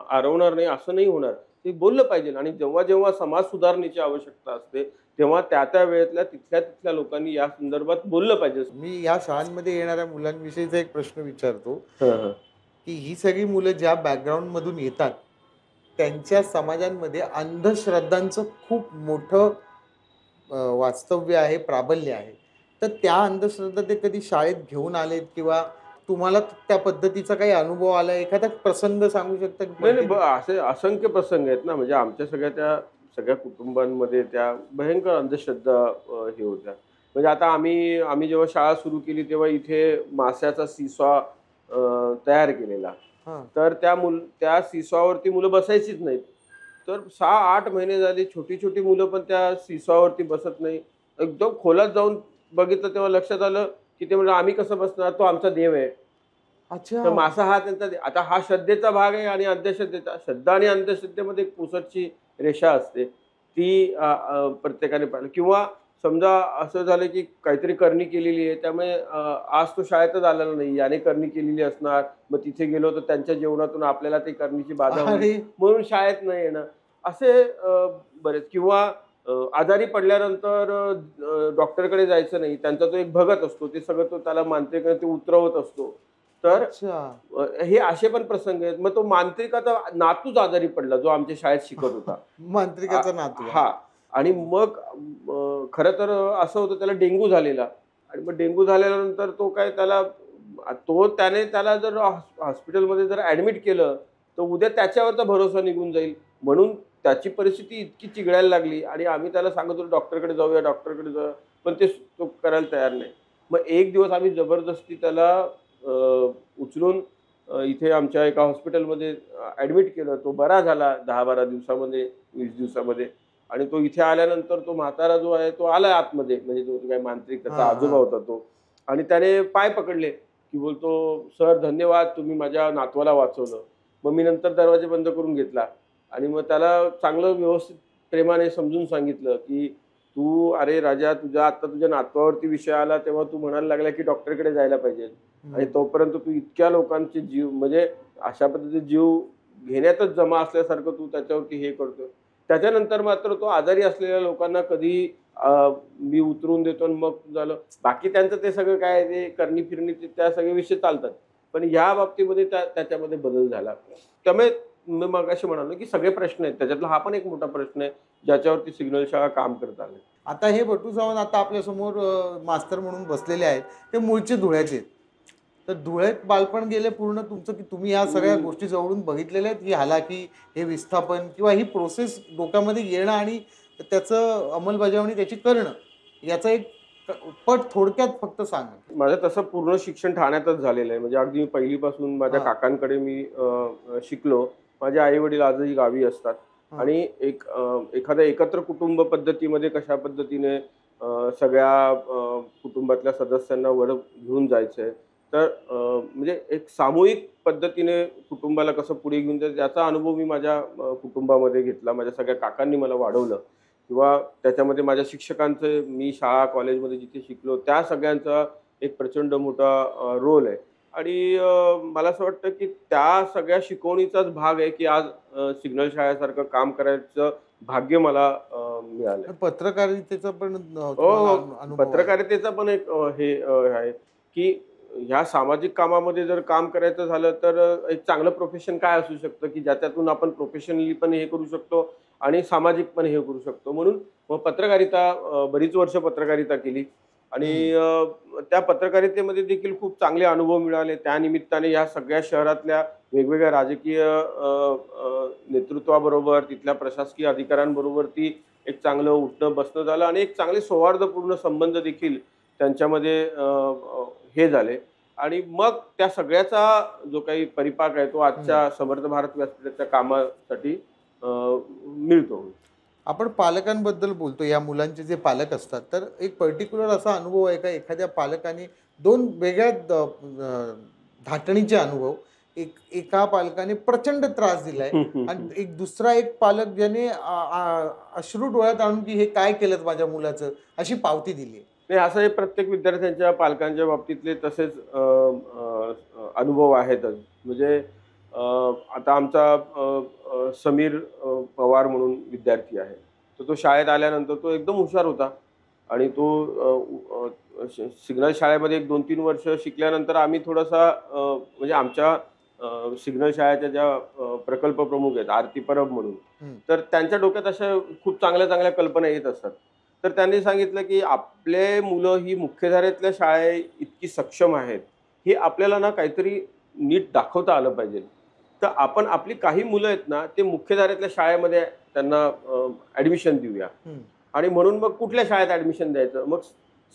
आरवणार नाही असं नाही होणार. ते बोललं पाहिजे आणि जेव्हा जेव्हा समाज सुधारणेची आवश्यकता असते तेव्हा त्या वेळेतल्या तिथल्या लोकांनी या संदर्भात बोललं पाहिजे. मी या शाळांमध्ये येणाऱ्या मुलांविषयीचा एक प्रश्न विचारतो हं. की ही सगळी मुलं ज्या बॅकग्राऊंड मधून येतात त्यांच्या समाजांमध्ये अंधश्रद्धांचं खूप मोठं वास्तव्य आहे, प्राबल्य आहे. तर त्या अंधश्रद्धा ते कधी शाळेत घेऊन आलेत किंवा तुम्हाला त्या पद्धतीचा काही अनुभव आला, एखादा प्रसंग सांगू शकता की? असे असंख्य प्रसंग आहेत ना, म्हणजे आमच्या सगळ्या कुटुंबांमध्ये त्या भयंकर अंधश्रद्धा हे होत्या. म्हणजे आता आम्ही जेव्हा शाळा सुरू केली तेव्हा इथे माश्याचा सीसॉ तयार केलेला. तर त्या सीसॉवरती मुलं बसायचीच नाहीत. तर 6-8 महिने झाले छोटी छोटी मुलं पण त्या सीसॉवरती बसत नाही. एकदम खोलात जाऊन बघितलं तेव्हा लक्षात आलं की ते म्हणजे आम्ही कसं बसणार, तो आमचा देव आहे. अच्छा. तर मासा हा त्यांचा आता हा श्रद्धेचा भाग आहे आणि अंधश्रद्धेचा. श्रद्धा आणि अंधश्रद्धेमध्ये एक पुसटची रेषा असते, ती प्रत्येकाने पाहिलं. किंवा समजा असं झालं की काहीतरी करणी केलेली आहे, त्यामुळे आज तो शाळेतच आलेला नाही, याने करणी केलेली असणार, मग तिथे गेलो तर त्यांच्या जेवणातून आपल्याला ती करणीची बाधा होईल म्हणून शाळेत नाही येणं, असे बरेच. किंवा आजारी पडल्यानंतर डॉक्टरकडे जायचं नाही, त्यांचा तो एक भगत असतो, ते सगळं तो त्याला मांत्रिक ते उतरवत असतो. तर हे असे पण प्रसंग आहेत. मग तो मांत्रिकाचा नातूच आजारी पडला जो आमच्या शाळेत शिकत होता. मांत्रिकाचा नातू. हा. आणि मग खरं तर असं होतं, त्याला डेंग्यू झालेला आणि मग डेंग्यू झाल्यानंतर त्याने त्याला जर हॉस्पिटलमध्ये जर ऍडमिट केलं तर उद्या त्याच्यावरचा भरोसा निघून जाईल, म्हणून त्याची परिस्थिती इतकी चिघळायला लागली आणि आम्ही त्याला सांगत होतो डॉक्टरकडे जाऊया, पण तो करायला तयार नाही. मग एक दिवस आम्ही जबरदस्ती त्याला उचलून इथे आमच्या एका हॉस्पिटलमध्ये ऍडमिट केलं. तो बरा झाला 10-12 दिवसामध्ये, 20 दिवसामध्ये. आणि तो इथे आल्यानंतर तो म्हातारा जो आहे तो आलाय आतमध्ये, म्हणजे तो काय मांत्रिक त्याचा आजोबा होता तो, आणि त्याने पाय पकडले की बोलतो, सर धन्यवाद, तुम्ही माझ्या नातवाला वाचवलं. मग मी नंतर दरवाजे बंद करून घेतला आणि मग त्याला चांगलं व्यवस्थित प्रेमाने समजून सांगितलं की अरे राजा, तुझ्या नातवावरती विषय आला तेव्हा तू म्हणायला लागला की डॉक्टरकडे जायला पाहिजे, आणि तोपर्यंत तू इतक्या लोकांचे जीव, म्हणजे अशा पद्धतीचे जीव घेण्यातच जमा असल्यासारखं तू त्याच्यावरती हे करतो. त्याच्यानंतर मात्र तो आजारी असलेल्या लोकांना कधी मी उतरून देतो आणि मग झालं. बाकी त्यांचं ते सगळं काय ते करणी फिरणी त्या सगळे विषय चालतात, पण ह्या बाबतीमध्ये त्याच्यामध्ये बदल झाला. त्यामुळे मी मगाशी म्हणालो की सगळे प्रश्न आहेत, त्याच्यातला हा पण एक मोठा प्रश्न आहे ज्याच्यावरती सिग्नल शाळा काम करत आले. आता हे बटू सावंत आता आपल्या समोर मास्तर म्हणून बसलेले आहेत, ते मूळचे धुळ्याचे आहेत. तर धुळ्यात बालपण गेले पूर्ण तुमचं, की तुम्ही या सगळ्या गोष्टी जवळून बघितलेल्या आहेत, ही हालाकी, हे विस्थापन किंवा ही प्रोसेस डोक्यामध्ये येणं आणि त्याचं अंमलबजावणी त्याची करणं, याचा एक पट थोडक्यात फक्त सांगा. माझं तसं पूर्ण शिक्षण ठाण्यातच झालेलं आहे. म्हणजे अगदी पहिलीपासून माझ्या काकांकडे मी शिकलो. माझे आई वडील आजही गावी असतात आणि एखाद्या एकत्र कुटुंब पद्धतीमध्ये कशा पद्धतीने सगळ्या कुटुंबातल्या सदस्यांना वर घेऊन जायचंय, तर म्हणजे एक सामूहिक पद्धतीने कुटुंबाला कसं पुढे घेऊन जायचं याचा अनुभव मी माझ्या कुटुंबामध्ये घेतला. माझ्या सगळ्या काकांनी मला वाढवलं, किंवा त्याच्यामध्ये माझ्या शिक्षकांचं, मी शाळा कॉलेजमध्ये जिथे शिकलो त्या सगळ्यांचा एक प्रचंड मोठा रोल आहे. आणि मला असं वाटतं की त्या सगळ्या शिकवणीचाच भाग आहे की आज सिग्नल शाळेसारखं काम करायचं भाग्य मला मिळालं. पत्रकारितेचा पण पत्रकारितेचा पण एक हे आहे की ह्या सामाजिक कामामध्ये जर काम करायचं झालं तर एक चांगलं प्रोफेशन काय असू शकतं की ज्याच्यातून आपण प्रोफेशनली पण हे करू शकतो आणि सामाजिक पण हे करू शकतो. म्हणून मग पत्रकारिता, बरीच वर्ष पत्रकारिता केली आणि त्या पत्रकारितेमध्ये देखील खूप चांगले अनुभव मिळाले. त्या निमित्ताने या सगळ्या शहरातल्या वेगवेगळ्या राजकीय नेतृत्वाबरोबर, तिथल्या प्रशासकीय अधिकाऱ्यांबरोबर ती एक चांगलं उठणं बसणं झालं आणि एक चांगले सौहार्दपूर्ण संबंध देखील त्यांच्यामध्ये हे झाले आणि मग त्या सगळ्याचा जो काही परिपाक आहे तो आजच्या समर्थ भारत व्यासपीठाच्या कामासाठी मिळतो. आपण पालकांबद्दल बोलतो, या मुलांचे जे पालक असतात, तर एक पर्टिक्युलर असा अनुभव आहे का एखाद्या पालकाने दोन वेगळ्या धाटणीचे अनुभव, एका पालकाने प्रचंड त्रास दिलाय आणि एक पालक ज्याने अश्रू डोळ्यात आणून की हे काय केलं माझ्या मुलाचं अशी पावती दिली? नाही, असं हे प्रत्येक विद्यार्थ्यांच्या पालकांच्या बाबतीतले तसेच अनुभव आहेतच. म्हणजे आता आमचा समीर पवार म्हणून विद्यार्थी आहे. तर तो शाळेत आल्यानंतर तो एकदम हुशार होता आणि तो सिग्नल शाळेमध्ये 1-2-3 वर्ष शिकल्यानंतर आम्ही थोडासा म्हणजे आमच्या सिग्नल शाळेच्या ज्या प्रकल्प प्रमुख आहेत आरती परब म्हणून, तर त्यांच्या डोक्यात अशा खूप चांगल्या चांगल्या कल्पना येत असतात. तर त्यांनी सांगितलं की आपले मुलं ही मुख्यधारेतल्या शाळे इतकी सक्षम आहेत, हे आपल्याला ना काहीतरी नीट दाखवता आलं पाहिजे. तर आपण आपली काही मुलं आहेत ना, ते मुख्यधारेतल्या शाळेमध्ये त्यांना ॲडमिशन देऊया. आणि म्हणून मग कुठल्या शाळेत ॲडमिशन द्यायचं? मग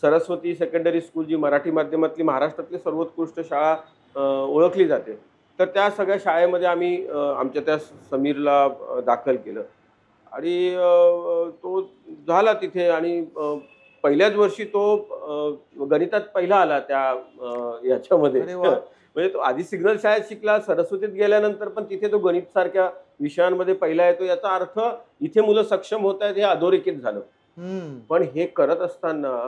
सरस्वती सेकंडरी स्कूल, जी मराठी माध्यमातली महाराष्ट्रातली सर्वोत्कृष्ट शाळा ओळखली जाते, तर त्या सगळ्या शाळेमध्ये आम्ही आमच्या त्या समीरला दाखल केलं आणि तो झाला तिथे आणि पहिल्याच वर्षी तो गणितात पहिला आला त्या याच्यामध्ये. म्हणजे तो आधी सिग्नल शाळेत शिकला, सरस्वतीत गेल्यानंतर पण तिथे तो गणित सारख्या विषयांमध्ये पहिला येतो. याचा अर्थ इथे मुलं सक्षम होत आहेत हे अधोरेखित झालं. पण हे करत असताना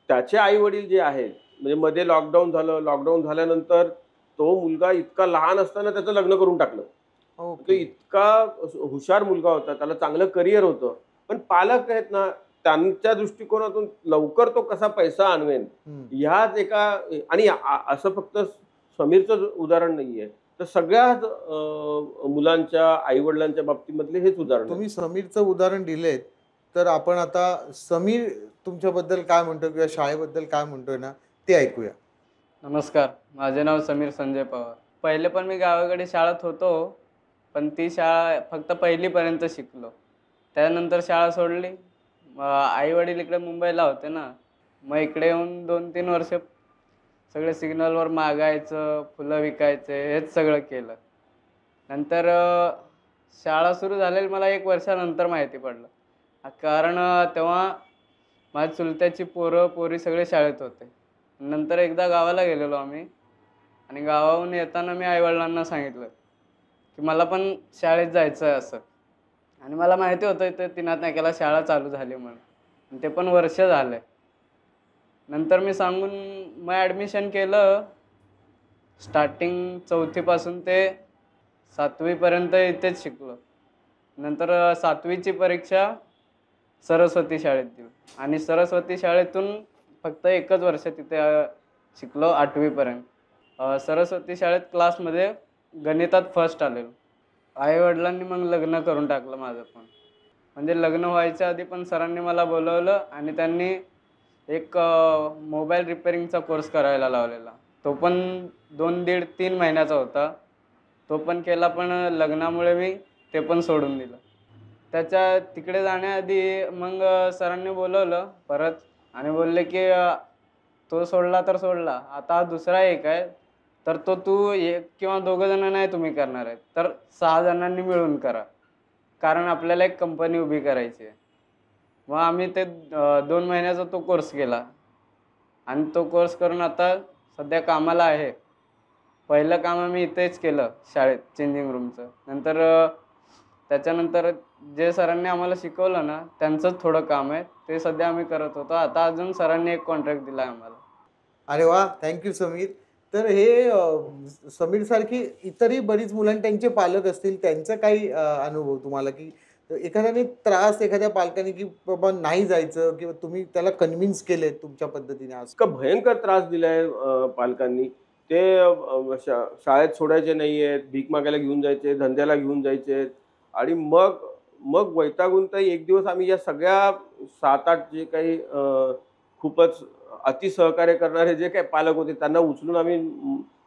त्याचे आई वडील जे आहेत, म्हणजे मध्ये लॉकडाऊन झालं, लॉकडाऊन झाल्यानंतर तो मुलगा इतका लहान असताना त्याचं लग्न करून टाकलं. तो इतका हुशार मुलगा होता, त्याला चांगलं करिअर होतं, पण पालक आहेत ना, त्यांच्या दृष्टिकोनातून लवकर तो कसा पैसा आणवेन ह्याच एका, आणि असं फक्त समीरचं उदाहरण नाहीये, तर सगळ्याच मुलांच्या आई वडिलांच्या बाबतीमधले हेच उदाहरण. तुम्ही समीरचं उदाहरण दिलेत, तर आपण आता समीर तुमच्याबद्दल काय म्हणतो किंवा शाळेबद्दल काय म्हणतोय ना ते ऐकूया. नमस्कार, माझे नाव समीर संजय पवार. पहिले पण मी गावाकडे शाळेत होतो, पण ती शाळा फक्त पहिलीपर्यंत शिकलो. त्यानंतर शाळा सोडली. आई वडील इकडे मुंबईला होते ना, मग इकडे येऊन 2-3 वर्ष सगळे सिग्नलवर मागायचं, फुलं विकायचे, हेच सगळं केलं. नंतर शाळा सुरू झालेली मला 1 वर्षानंतर माहिती पडलं, कारण तेव्हा माझ्या चुलत्याची पोरं पोरी सगळे शाळेत होते. नंतर एकदा गावाला गेलेलो आम्ही आणि गावाहून येताना मी आईवडिलांना सांगितलं की मला पण शाळेत जायचं आहे असं. आणि मला माहिती होतं इथे 3 नाक्याला शाळा चालू झाली म्हणून, ते पण वर्ष झालं. नंतर मी सांगून मग ॲडमिशन केलं. स्टार्टिंग 4थीपासून ते 7वीपर्यंत इथेच शिकलो. नंतर 7वीची परीक्षा सरस्वती शाळेत दिली आणि सरस्वती शाळेतून फक्त 1च वर्ष तिथे शिकलो 8वीपर्यंत. सरस्वती शाळेत क्लासमध्ये गणितात फर्स्ट आलेलो. आईवडिलांनी मग लग्न करून टाकलं माझं पण. म्हणजे लग्न व्हायच्या आधी पण सरांनी मला बोलवलं आणि त्यांनी एक मोबाईल रिपेअरिंगचा कोर्स करायला लावलेला. तो पण 2-3 महिन्याचा होता. तो पण केला, पण लग्नामुळे मी ते पण सोडून दिलं. त्याच्या तिकडे जाण्याआधी मग सरांनी बोलवलं परत आणि बोलले की तो सोडला तर सोडला, आता दुसरा एक आहे, तर तो तू 1 किंवा 2 जण नाही तुम्ही करणार आहे, तर 6 जणांनी मिळून करा, कारण आपल्याला एक कंपनी उभी करायची आहे. मग आम्ही ते 2 महिन्याचा तो कोर्स केला आणि तो कोर्स करून आता सध्या कामाला आहे. पहिलं काम आम्ही इथेच केलं शाळेत, चेंजिंग रूमचं. नंतर त्याच्यानंतर जे सरांनी आम्हाला शिकवलं ना त्यांचंच थोडं काम आहे, ते सध्या आम्ही करत होतो. आता अजून सरांनी एक कॉन्ट्रॅक्ट दिला आहे आम्हाला. अरे वा, थँक्यू समीर. तर हे समीर सारखी इतरही बरीच मुलं त्यांचे पालक असतील, त्यांचा काही अनुभव तुम्हाला की एखाद्याने त्रास, एखाद्या पालकाने की बाबा नाही जायचं किंवा तुम्ही त्याला कन्व्हिन्स केले तुमच्या पद्धतीने? आज का भयंकर त्रास दिलाय पालकांनी. ते शाळेत सोडायचे नाहीयेत, भीक मागायला घेऊन जायचे, धंद्याला घेऊन जायचे आणि मग मग वैतागून तर एक दिवस आम्ही या सगळ्या 7-8 जे काही खूपच अति सहकार्य करणारे जे काही पालक होते त्यांना उचलून आम्ही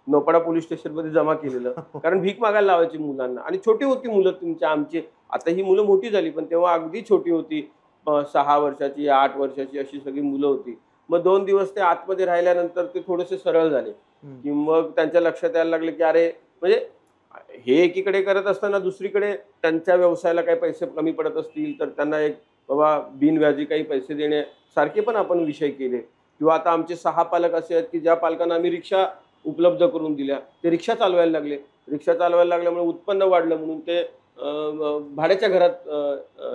नोपाडा पोलीस स्टेशनमध्ये जमा केलेलं. कारण भीक मागायला लावायची मुलांना आणि छोटी होती मुलं तुमच्या आमची. आता ही मुलं मोठी झाली, पण तेव्हा अगदी छोटी होती. 6 वर्षाची, 8 वर्षाची अशी सगळी मुलं होती. मग 2 दिवस ते आतमध्ये राहिल्यानंतर ते थोडेसे सरळ झाले, की मग त्यांच्या लक्षात यायला लागले की अरे म्हणजे हे एकीकडे करत असताना दुसरीकडे त्यांच्या व्यवसायाला काही पैसे कमी पडत असतील तर त्यांना एक बाबा बिनव्याजी काही पैसे देण्यासारखे पण आपण विषय केले. किंवा आता आमचे 6 पालक असे आहेत की ज्या पालकांना आम्ही रिक्षा उपलब्ध करून दिल्या, ते रिक्षा चालवायला लागले. रिक्षा चालवायला लागल्यामुळे उत्पन्न वाढलं म्हणून ते भाड्याच्या घरात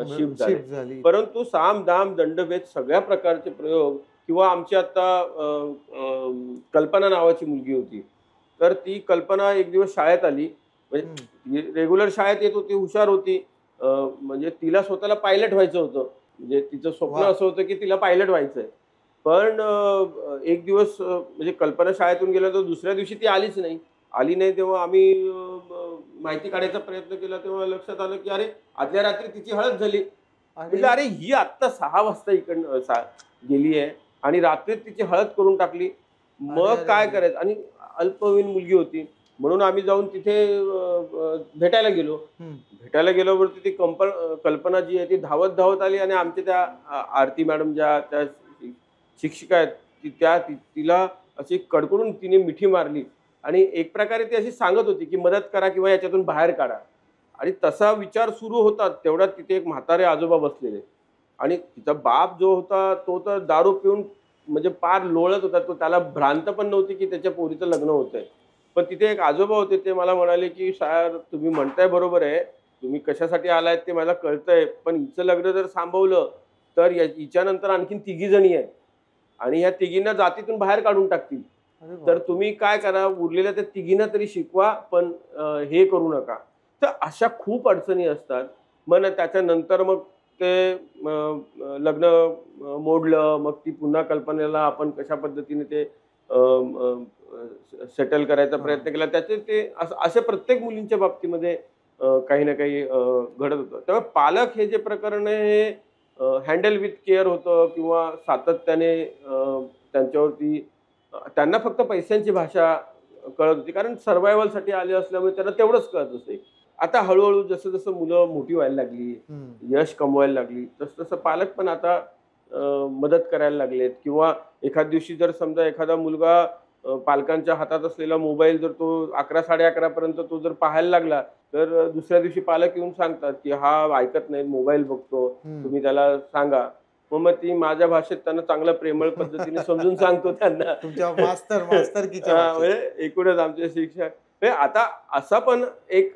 शिफ्ट झाले. शिफ्ट झाली. परंतु साम दाम दंडभेद सगळ्या प्रकारचे प्रयोग किंवा आमची आता कल्पना नावाची मुलगी होती, तर ती कल्पना एक दिवस शाळेत आली. म्हणजे रेग्युलर शाळेत येत होती, हुशार होती. म्हणजे तिला स्वतःला पायलट व्हायचं होतं. म्हणजे तिचं स्वप्न वा. असं होतं की तिला पायलट व्हायचंय. पण एक दिवस म्हणजे कल्पना शाळेतून गेल्या तर दुसऱ्या दिवशी ती आलीच नाही. आली नाही तेव्हा आम्ही माहिती काढायचा प्रयत्न केला. तेव्हा लक्षात आलं की अरे आदल्या रात्री तिची हळद झाली. म्हटलं अरे ही आत्ता 6 वाजता इकडनं गेली आहे आणि रात्री तिची हळद करून टाकली. मग काय करायचं? आणि अल्पवयीन मुलगी होती म्हणून आम्ही जाऊन तिथे भेटायला गेलो. भेटायला गेल्यावरती ती कल्पना जी आहे ती धावत धावत आली आणि आमच्या त्या आरती मॅडम ज्या त्या शिक्षिका आहेत तिला अशी कडकडून तिने मिठी मारली आणि एक प्रकारे ती अशी सांगत होती की मदत करा किंवा याच्यातून बाहेर काढा. आणि तसा विचार सुरू होता तेवढ्यात तिथे एक म्हातारे आजोबा बसलेले आणि तिचा बाप जो होता तो तर दारू पिऊन म्हणजे पार लोळत होता. तो त्याला भ्रांत पण नव्हती की त्याच्या पोरीचं लग्न होतंय. पण तिथे एक आजोबा होते, ते मला म्हणाले की साहेब तुम्ही म्हणताय बरोबर आहे, तुम्ही कशासाठी आलायत ते मला कळतंय, पण हिचं लग्न जर थांबवलं तर हिच्यानंतर आणखीन 3 जणी आहेत आणि ह्या 3घींना जातीतून बाहेर काढून टाकतील. तर तुम्ही काय करा, उरलेल्या त्या 3घींना तरी शिकवा, पण हे करू नका. तर अशा खूप अडचणी असतात. मग त्याच्यानंतर मग ते लग्न मोडलं. मग ती पुन्हा कल्पनेला आपण कशा पद्धतीने ते सेटल करायचा प्रयत्न केला. त्याचे ते अशा प्रत्येक मुलींच्या बाबतीमध्ये काही ना काही घडत होतं. त्यामुळे पालक हे जे प्रकरण आहे हे हँडल विथ केअर होतं किंवा सातत्याने त्यांच्यावरती त्यांना फक्त पैशांची भाषा कळत होती, कारण सर्व्हायव्हलसाठी आले असल्यामुळे त्यांना तेवढंच कळत असते. आता हळूहळू जसं जसं मुलं मोठी व्हायला लागली, यश कमवायला लागली, तसं तसं पालक पण आता मदत करायला लागलेत. किंवा एखाद दिवशी जर समजा एखादा मुलगा पालकांच्या हातात असलेला मोबाईल जर तो 11-11:30 पर्यंत तो जर पाहायला लागला तर दुसऱ्या दिवशी पालक येऊन सांगतात की हा ऐकत नाही, मोबाईल बघतो, तुम्ही त्याला सांगा. मग ती माझ्या भाषेत त्यांना चांगल्या प्रेमळ पद्धतीने समजून सांगतो त्यांना. तुमच्या म्हणजे एकूणच आमचे शिक्षक आता असा पण एक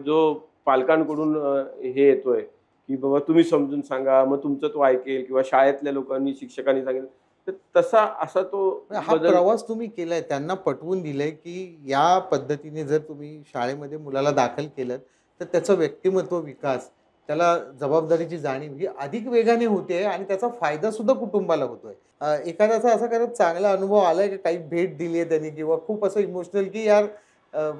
जो पालकांकडून हे येतोय की बाबा तुम्ही समजून सांगा, मग तुमचं तो ऐकेल किंवा शाळेतल्या लोकांनी शिक्षकांनी सांगितलं तर तसा असा तो हा प्रवास तुम्ही केलाय, त्यांना पटवून दिलंय की या पद्धतीने जर तुम्ही शाळेमध्ये मुलाला दाखल केलं तर त्याचं व्यक्तिमत्व विकास, त्याला जबाबदारीची जाणीव ही अधिक वेगाने होते आणि त्याचा फायदा सुद्धा कुटुंबाला होतोय. एखाद्याचा असा करत चांगला अनुभव आलाय की काही भेट दिली आहे त्यांनी किंवा खूप असं इमोशनल की यार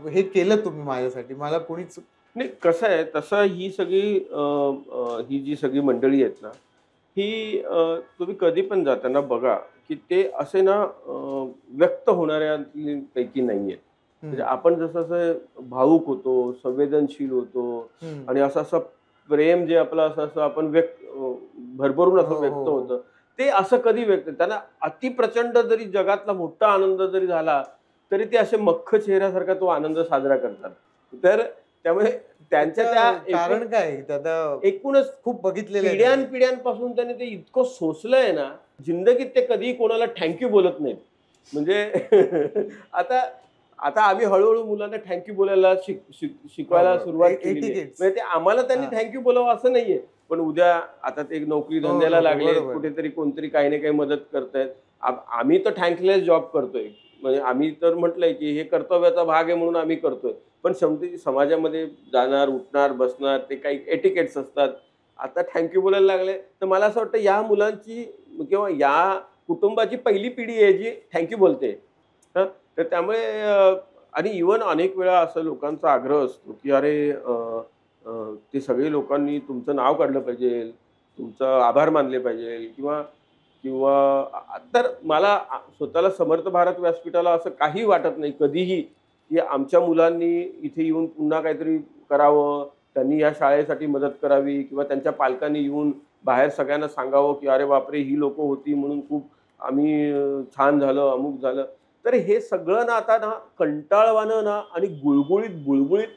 हे केलं तुम्ही माझ्यासाठी, मला कोणीच नाही. कसं आहे तसं ही जी सगळी मंडळी आहेत ना, ही तुम्ही कधी पण जाताना बघा की ते असे ना व्यक्त होणाऱ्यांपैकी नाही आहेत. म्हणजे आपण जसं असं भावुक होतो, संवेदनशील होतो आणि असं असं प्रेम जे आपलं असं असं आपण भरभरून असं व्यक्त होतं, ते असं कधी व्यक्त त्यांना अतिप्रचंड जरी जगातला मोठा आनंद जरी झाला तरी ते असे मख्ख चेहऱ्यासारखा तो आनंद साजरा करतात. तर त्यामुळे त्यांच्या त्या कारण काय त्यात एकूणच खूप बघितलेलं पिढ्यानपिढ्यांपासून त्याने ते इतकं सोसलंय ना, जिंदगीत ते कधी कोणाला थँक्यू बोलत नाहीत. म्हणजे आता आम्ही हळूहळू मुलांना थँक्यू बोलायला शिकवायला सुरुवात केली. म्हणजे ते आम्हाला त्यांनी थँक्यू बोलावं असं नाहीये, पण उद्या आता ते नोकरी धंद्याला लागले, कुठेतरी कोणतरी काही ना काही मदत करतायत. आम्ही तर थँकलेस जॉब करतोय. म्हणजे आम्ही तर म्हटलंय की हे कर्तव्याचा भाग आहे म्हणून आम्ही करतोय. पण शेवटी समाजामध्ये जाणार, उठणार, बसणार, ते काही एटिकेट्स असतात. आता थँक्यू बोलायला लागले तर मला असं वाटतं या मुलांची किंवा या कुटुंबाची पहिली पिढी आहे जी थँक्यू बोलते. तर त्यामुळे आणि इव्हन अनेक वेळा असं लोकांचा आग्रह असतो की अरे ते सगळे लोकांनी तुमचं नाव काढलं पाहिजे, तुमचं आभार मानले पाहिजे किंवा किंवा तर मला स्वतःला समर्थ भारत व्यासपीठाला असं काही वाटत नाही कधीही की आमच्या मुलांनी इथे येऊन पुन्हा काहीतरी करावं, त्यांनी या शाळेसाठी मदत करावी किंवा त्यांच्या पालकांनी येऊन बाहेर सगळ्यांना सांगावं की अरे बापरे ही लोक होती म्हणून खूप आम्ही छान झालं, अमुक झालं. तर हे सगळं ना आता ना कंटाळवाणं ना आणि गुळगुळीत गुळगुळीत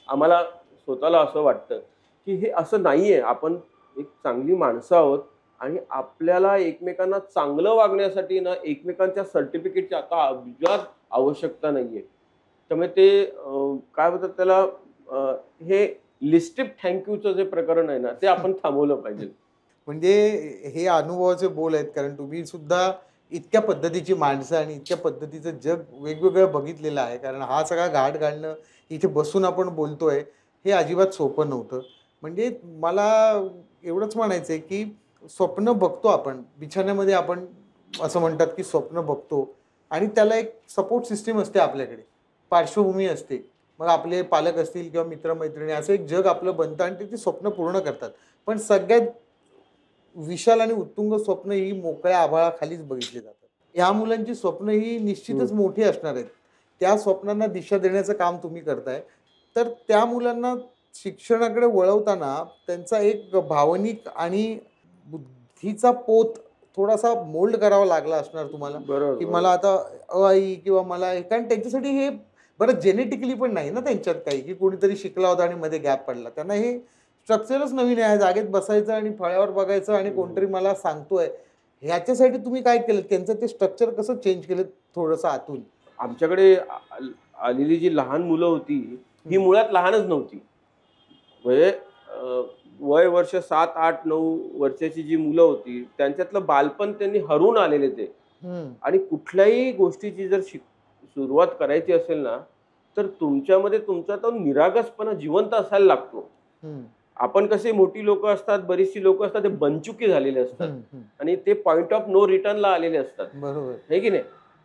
आम्हाला स्वतःला असं वाटतं, की हे असं नाहीये. आपण एक चांगली माणसं आहोत आणि आपल्याला एकमेकांना चांगलं वागण्यासाठी ना एकमेकांच्या सर्टिफिकेटची आता अजिबात आवश्यकता नाहीये. त्यामुळे ते काय म्हणतात त्याला हे लिस्टिप थँक यूचं जे प्रकरण आहे ना, ते आपण थांबवलं पाहिजे. म्हणजे हे अनुभवाचे बोल आहेत, कारण तुम्ही सुद्धा इतक्या पद्धतीची माणसं आणि इतक्या पद्धतीचं जग वेगवेगळं बघितलेलं आहे. कारण हा सगळा घाट घालणं, इथे बसून आपण बोलतोय, हे अजिबात सोपं नव्हतं. म्हणजे मला एवढंच म्हणायचं आहे, की स्वप्न बघतो आपण, बिछाण्यामध्ये आपण असं म्हणतात, की स्वप्न बघतो आणि त्याला एक सपोर्ट सिस्टम असते आपल्याकडे, पार्श्वभूमी असते. मग आपले पालक असतील किंवा मित्र-मैत्रिणी, असं एक जग आपलं बनतं आणि ते स्वप्न पूर्ण करतात. पण सगळ्यात विशाल आणि उत्तुंग स्वप्न ही मोकळ्या आभाळाखालीच बघितली जातात. ह्या मुलांची स्वप्न ही निश्चितच मोठी असणार आहेत. त्या स्वप्नांना दिशा देण्याचं काम तुम्ही करताय. तर त्या मुलांना शिक्षणाकडे वळवताना त्यांचा एक भावनिक आणि बुद्धीचा पोत थोडासा मोल्ड करावा लागला असणार तुम्हाला, बरोबर, की मला बरोबर. आता आई किंवा मला कारण त्यांच्यासाठी हे बरं जेनेटिकली पण नाही ना त्यांच्यात काही, की कोणीतरी शिकला होता आणि मध्ये गॅप पडला. त्यांना हे स्ट्रक्चरच नवीन आहे. जागेत बसायचं आणि फळ्यावर बघायचं आणि कोणतरी मला सांगतोय. ह्याच्यासाठी तुम्ही काय केलं? त्यांचं ते स्ट्रक्चर कसं चेंज केलं थोडंसं आतून? आमच्याकडे आलेली जी लहान मुलं होती, ही मुळात लहानच नव्हती. म्हणजे वय वर्ष 7, 8, 9 वर्षाची जी मुलं होती, त्यांच्यातलं बालपण त्यांनी हरवून आलेले ते. हं, आणि कुठल्याही गोष्टीची जर सुरुवात करायची असेल ना, तर तुमच्यामध्ये तुमचा तो निरागसपणा जिवंत असायला लागतो. हं, आपण कसे मोठी लोकं असतात, बरीचशी लोकं असतात, ते बनचुकी झालेले असतात हं, हं. आणि ते पॉइंट ऑफ नो रिटर्नला आलेले असतात. बरोबर. आहे की नाही?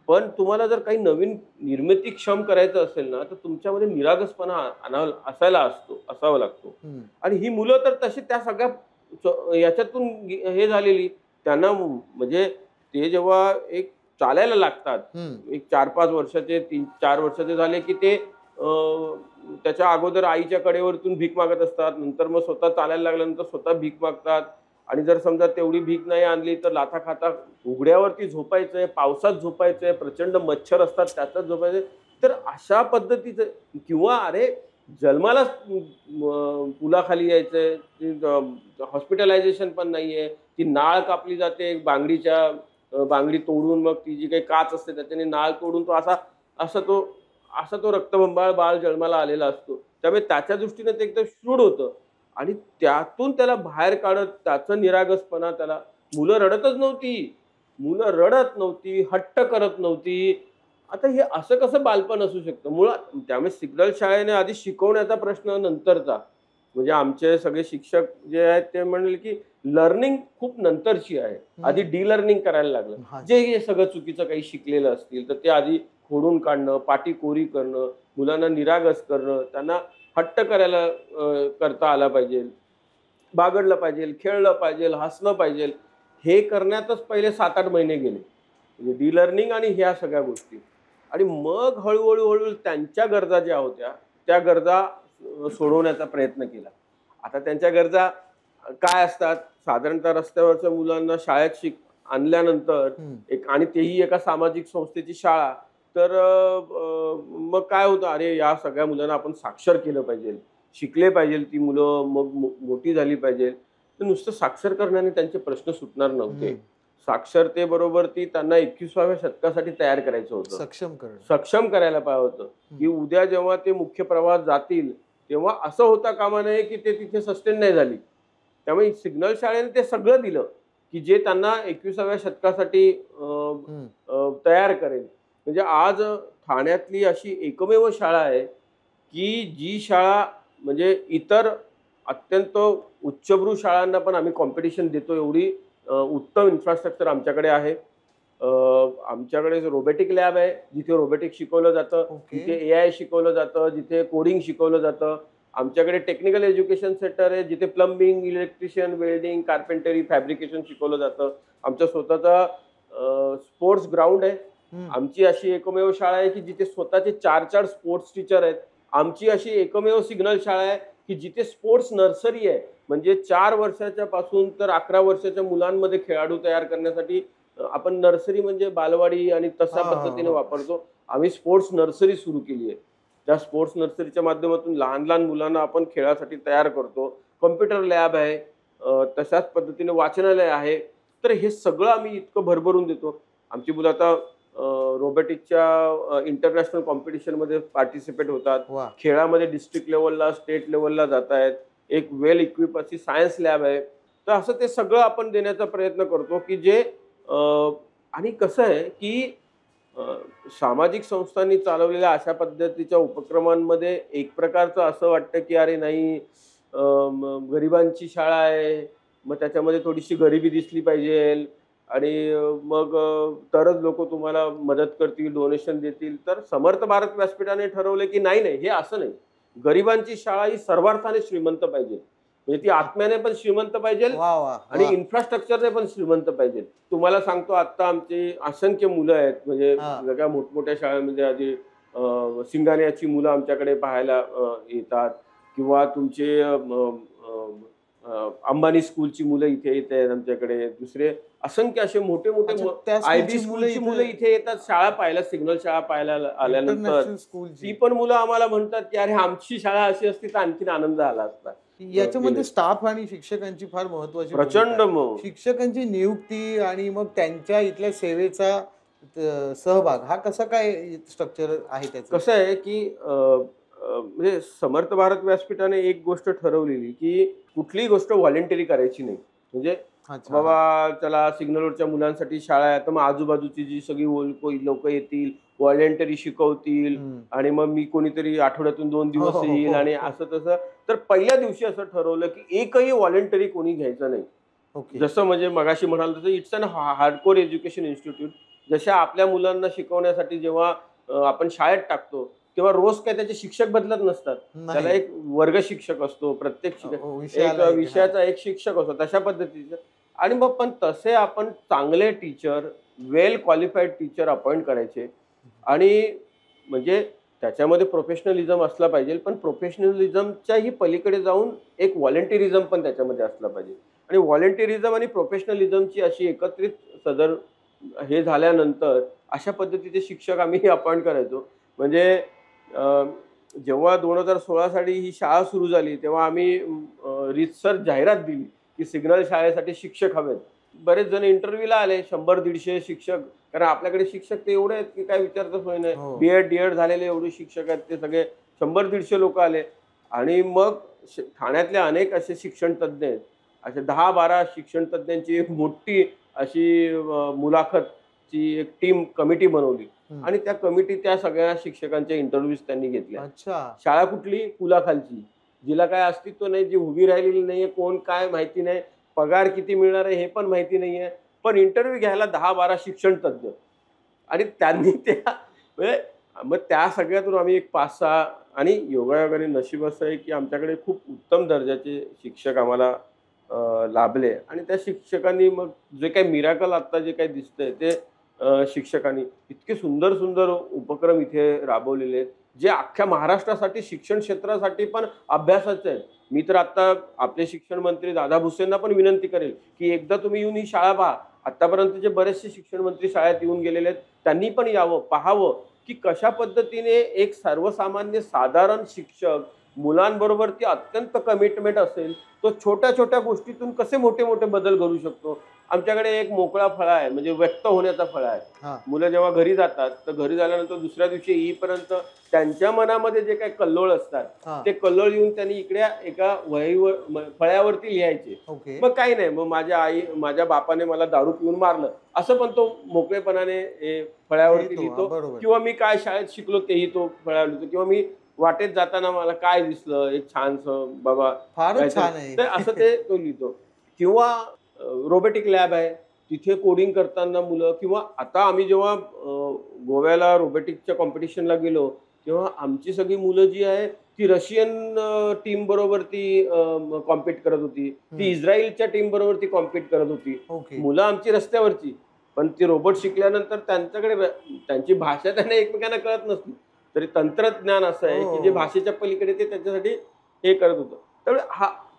पण तुम्हाला जर काही नवीन निर्मितीक्षम करायचं असेल ना, तर तुमच्यामध्ये निरागसपणा असावा लागतो. हं, आणि ही मुलं तर तशी त्या सगळ्या याच्यातून हे झालेली. त्यांना म्हणजे ते जेव्हा एक चालायला लागतात, हं. एक 4-5 वर्षाचे, 3-4 वर्षाचे झाले, की ते त्याच्या अगोदर आईच्या कडेवरतून भीक मागत असतात. नंतर मग स्वतः चालायला लागल्यानंतर स्वतः भीक मागतात आणि जर समजा तेवढी भीक नाही आणली, तर लाथा-खाता उघड्यावरती झोपायचंय, पावसात झोपायचंय, प्रचंड मच्छर असतात त्याच्यात झोपायचंय. तर अशा पद्धतीचं किंवा अरे जन्मालाच पुलाखाली यायचंय, हॉस्पिटलायझेशन पण नाहीये. ती नाळ कापली जाते बांगडी तोडून मग ती जी काही काच असते त्याच्याने नाळ तोडून असा तो रक्तबंबाळ बाळ जन्माला आलेला असतो. त्यामुळे त्याच्या दृष्टीने ते एकदम शूड होतं आणि त्यातून त्याला बाहेर काढत त्याचं निरागसपणा त्याला मुलं रडतच नव्हती. मुलं रडत नव्हती, हट्ट करत नव्हती. आता हे असं कसं बालपण असू शकतं? मुळात त्यामुळे सिग्नल शाळेने आधी शिकवण्याचा प्रश्न नंतरचा. म्हणजे आमचे सगळे शिक्षक जे आहेत ते म्हणले, की लर्निंग खूप नंतरची आहे. आधी डी-लर्निंग करायला लागलं. हां. जे हे सगळं चुकीचं काही शिकलेलं असतील, तर ते आधी खोडून काढणं, पाटी कोरी करणं, मुलांना निरागस करणं, त्यांना हट्ट करता आला पाहिजे, बागडलं पाहिजे, खेळलं पाहिजे, हसलं पाहिजे. हे करण्यातच पहिले 7-8 महिने गेले. म्हणजे डी-लर्निंग आणि ह्या सगळ्या गोष्टी. आणि मग हळू-हळू त्यांच्या गरजा ज्या होत्या, त्या गरजा सोडवण्याचा प्रयत्न केला. आता त्यांच्या गरजा काय असतात? साधारणतः रस्त्यावरच्या मुलांना शाळेत आणल्यानंतर हं, आणि तेही एका सामाजिक संस्थेची शाळा. तर मग काय होतं, अरे या सगळ्या मुलांना आपण साक्षर केलं पाहिजे. शिकले पाहिजे ती मुलं, मग मोठी झाली पाहिजे. तर नुसतं साक्षर करण्याने त्यांचे प्रश्न सुटणार नव्हते. हं. साक्षरतेबरोबर त्यांना 21व्या शतकासाठी तयार करायचं होतं. सक्षम करणं. सक्षम करायला पाहिजे होतं, की उद्या जेव्हा ते मुख्य प्रवाहात जातील, तेव्हा असं होता कामा नये, की ते तिथे सस्टेन नाही झाली. त्यामुळे सिग्नल शाळेने ते सगळं दिलं, की जे त्यांना 21व्या शतकासाठी हं, तयार करेल. म्हणजे आज ठाण्यातली अशी एकमेव शाळा आहे, की जी शाळा म्हणजे इतर अत्यंत उच्चभ्रू शाळांना पण आम्ही कॉम्पिटिशन देतो एवढी उत्तम इन्फ्रास्ट्रक्चर आमच्याकडे आहे. आमच्याकडे रोबोटिक लॅब आहे, जिथे रोबोटिक्स शिकवलं जातं, ओके. जिथे एआय शिकवलं जातं, जिथे कोडिंग शिकवलं जातं. आमच्याकडे टेक्निकल एज्युकेशन सेंटर आहे, जिथे प्लंबिंग, इलेक्ट्रिशियन, वेल्डिंग, कार्पेंटरी, फॅब्रिकेशन शिकवलं जातं. आमचा स्वतःचा स्पोर्ट्स ग्राउंड आहे. हं. आमची अशी एकमेव शाळा आहे, की जिथे स्वतःचे 4-4 स्पोर्ट्स टीचर आहेत. आमची अशी एकमेव सिग्नल शाळा आहे, की जिथे स्पोर्ट्स नर्सरी आहे. म्हणजे 4 वर्षाच्या पासून तर 11 वर्षाच्या मुलांमध्ये खेळाडू तयार करण्यासाठी आपण नर्सरी म्हणजे बालवाडी आणि तशा पद्धतीने वापरतो. आम्ही स्पोर्ट्स नर्सरी सुरू केली आहे. त्या स्पोर्ट्स नर्सरीच्या माध्यमातून लहान लहान मुलांना आपण खेळासाठी तयार करतो. कॉम्प्युटर लॅब आहे, तशाच पद्धतीने वाचनालय आहे. तर हे सगळं आम्ही इतकं भरभरून देतो. आमची मुलं आता रोबोटिकच्या इंटरनॅशनल कॉम्पिटिशनमध्ये पार्टिसिपेट होतात. खेळामध्ये डिस्ट्रिक्ट लेवलला, स्टेट लेवलला जात आहेत. एक वेल इक्विप अशी सायन्स लॅब आहे. तर असं ते सगळं आपण देण्याचा प्रयत्न करतो की जे आणि कसं आहे की सामाजिक संस्थांनी चालवलेल्या अशा पद्धतीच्या उपक्रमांमध्ये एक प्रकारचं असं वाटतं की अरे नाही, गरिबांची शाळा आहे, मग त्याच्यामध्ये थोडीशी गरिबी दिसली पाहिजे आणि मग तरच लोक तुम्हाला मदत करतील, डोनेशन देतील. तर समर्थ भारत व्यासपीठाने ठरवले की नाही नाही, हे असं नाही. गरिबांची शाळा ही सर्वार्थाने श्रीमंत पाहिजे, म्हणजे ती आत्म्याने पण श्रीमंत पाहिजे आणि इन्फ्रास्ट्रक्चरने पण श्रीमंत पाहिजे. तुम्हाला सांगतो, आता आमची असंख्य मुलं आहेत, म्हणजे सगळ्या मोठमोठ्या शाळांमध्ये आधी सिंगाण्याची मुलं आमच्याकडे पाहायला येतात किंवा तुमचे अंबानी स्कूलची मुलं इथे येत आहेत आमच्याकडे. दुसरे असंख्य असे मोठे मोठे आयबी स्कूलची मुलं इथे येतात शाळा पाहायला, सिग्नल शाळा पाहायला आल्यानंतर. ती पण मुलं आम्हाला म्हणतात की अरे आमची शाळा अशी असती तर आणखीन आनंद आला असता. याच्यामध्ये स्टाफ आणि शिक्षकांची फार महत्वाची प्रचंड शिक्षकांची नियुक्ती आणि मग त्यांच्या इथल्या सेवेचा सहभाग हा कसा काय स्ट्रक्चर आहे त्याचं? कसं आहे की म्हणजे समर्थ भारत व्यासपीठाने एक गोष्ट ठरवलेली की कुठलीही गोष्ट व्हॉलेंटरी करायची नाही. म्हणजे बाबा चला सिग्नलवरच्या मुलांसाठी शाळा आहे, तर मग आजूबाजूची जी सगळी लोक येतील, व्हॉलेंटरी शिकवतील आणि मग मी कोणीतरी आठवड्यातून 2 दिवस येईल आणि असं तसं. तर पहिल्या दिवशी असं ठरवलं की एकही व्हॉलेंटरी कोणी घ्यायचं नाही. जसं म्हणजे मगाशी म्हणाल तसं it's an hardcore education institute. जशा आपल्या मुलांना शिकवण्यासाठी जेव्हा आपण शाळेत टाकतो तेव्हा रोज काय त्याचे शिक्षक बदलत नसतात. त्याला एक वर्ग शिक्षक असतो, प्रत्येक एक विषयाचा एक शिक्षक असतो, तशा पद्धतीचं. आणि मग पण तसे आपण चांगले टीचर, वेल क्वालिफाईड टीचर अपॉइंट करायचे आणि म्हणजे त्याच्यामध्ये प्रोफेशनलिझम असला पाहिजे, पण प्रोफेशनलिझमच्याही पलीकडे जाऊन एक व्हॉलेंटिरिझम पण त्याच्यामध्ये असला पाहिजे. आणि व्हॉलेंटिरिझम आणि प्रोफेशनलिझमची अशी एकत्रित सदर हे झाल्यानंतर अशा पद्धतीचे शिक्षक आम्ही अपॉइंट करायचो. म्हणजे जेव्हा 2016 साली ही शाळा सुरू झाली तेव्हा आम्ही रीतसर जाहिरात दिली की सिग्नल शाळेसाठी शिक्षक हवेत. बरेच जण इंटरव्ह्यूला आले, 100-150 शिक्षक. कारण आपल्याकडे शिक्षक ते एवढे आहेत की काय विचारतच होई नाही. बीएड डीएड झालेले एवढे शिक्षक आहेत, ते सगळे 100-150 लोक आले. आणि मग ठाण्यातले अनेक असे शिक्षण तज्ज्ञ आहेत, असे 10-12 शिक्षण तज्ज्ञांची एक मोठी अशी मुलाखतची एक टीम कमिटी बनवली आणि त्या कमिटी त्या सगळ्या शिक्षकांच्या इंटरव्ह्यूज त्यांनी घेतल्या. शाळा कुठली? पुलाखालची, जिला काय अस्तित्व नाही, जी उभी राहिलेली नाहीये, कोण काय माहिती नाही, पगार किती मिळणार आहे हे पण माहिती नाहीये, पण इंटरव्ह्यू घ्यायला 10-12 शिक्षण तज्ज्ञ. आणि त्यांनी त्या म्हणजे मग त्या सगळ्यातून आम्ही एक 5-6 आणि योगायोगाने नशीब असं आहे की आमच्याकडे खूप उत्तम दर्जाचे शिक्षक आम्हाला लाभले. आणि त्या शिक्षकांनी मग जे काही मिराकल आता जे काही दिसतंय ते शिक्षकांनी इतके सुंदर सुंदर उपक्रम इथे राबवलेले आहेत, जे अख्ख्या महाराष्ट्रासाठी शिक्षण क्षेत्रासाठी पण अभ्यासाचे आहेत. मी तर आता आपले शिक्षण मंत्री दादा भुसेंना पण विनंती करेल की एकदा तुम्ही येऊन ही शाळा पहा. आतापर्यंतचे बरेचसे शिक्षण मंत्री शाळेत येऊन गेलेले आहेत, त्यांनी पण यावं, पाहावं की कशा पद्धतीने एक सर्वसामान्य साधारण शिक्षक मुलांबरोबर अत्यंत कमिटमेंट असेल, तो छोट्या छोट्या गोष्टीतून कसे मोठे मोठे बदल घडू शकतो. आमच्याकडे एक मोकळा फळा आहे, म्हणजे व्यक्त होण्याचा फळा आहे. मुलं जेव्हा घरी जातात तर घरी झाल्यानंतर दुसऱ्या दिवशी येईपर्यंत त्यांच्या मनामध्ये जे काही कल्लोळ असतात ते कल्लोळ येऊन त्यांनी इकडे एका वहीवर फळ्यावरती लिहायचे. मग काही नाही, मग माझ्या बापाने मला दारू पिऊन मारलं असं पण तो मोकळेपणाने फळ्यावरती लिहितो. किंवा मी काय शाळेत शिकलो तेही तो फळ्यावर लिहितो. किंवा मी वाटेत जाताना मला काय दिसलं एक छानसं बाबा, फारच छान आहे, तर असं ते तो लिहितो. किंवा रोबोटिक लॅब आहे, तिथे कोडिंग करताना मुलं. किंवा आता आम्ही जेव्हा गोव्याला रोबोटिकच्या कॉम्पिटिशनला गेलो तेव्हा आमची सगळी मुलं जी आहे ती रशियन टीम बरोबर ती कॉम्पीट करत होती, ती इस्रायलच्या टीम बरोबर ती कॉम्पीट करत होती. मुलं आमची रस्त्यावरची, पण ती रोबोट शिकल्यानंतर त्यांच्याकडे त्यांची भाषा त्यांना एकमेकांना कळत नसली तरी तंत्रज्ञान असं आहे की जे भाषेच्या पलीकडे ते त्याच्यासाठी हे करत होतं. त्यामुळे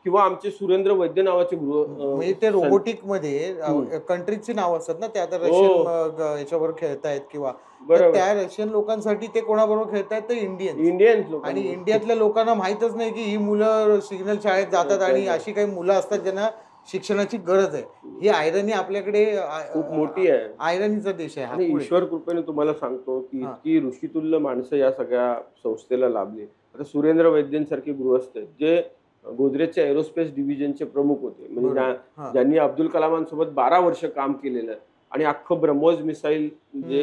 किंवा आमचे सुरेंद्र वैद्य नावाचे म्हणजे ते रोबोटिक मध्ये कंट्रीची नाव असतात ना, ते आता हो. रशियन याच्यावर खेळतायत किंवा तर बरोबर. त्या रशियन लोकांसाठी ते कोणाबरोबर खेळतायत, तर इंडियन. इंडियन्स लोक आणि इंडियातल्या लोकांना माहीतच नाही की ही मुलं सिग्नल शाळेत जातात आणि त्यांना- अशी काही मुलं असतात ज्यांना शिक्षणाची गरज आहे. ही आयरनी आपल्याकडे खूप मोठी आहे. आयरनीचा देश आहे हा. आणि पुढे. ईश्वर कृपेने तुम्हाला सांगतो की हा. इतकी ऋषितुल्य माणसं या सगळ्या संस्थेला लाभली. आता सुरेंद्र वैद्यांसारखे गृहस्थ आहेत, जे गोदरेजच्या एरोस्पेस डिव्हिजनचे प्रमुख होते, म्हणजे बरोबर. हा. ज्यांनी अब्दुल कलामांसोबत 12 वर्ष काम केलेलं आहे आणि अख्खं ब्रह्मोस मिसाईल जे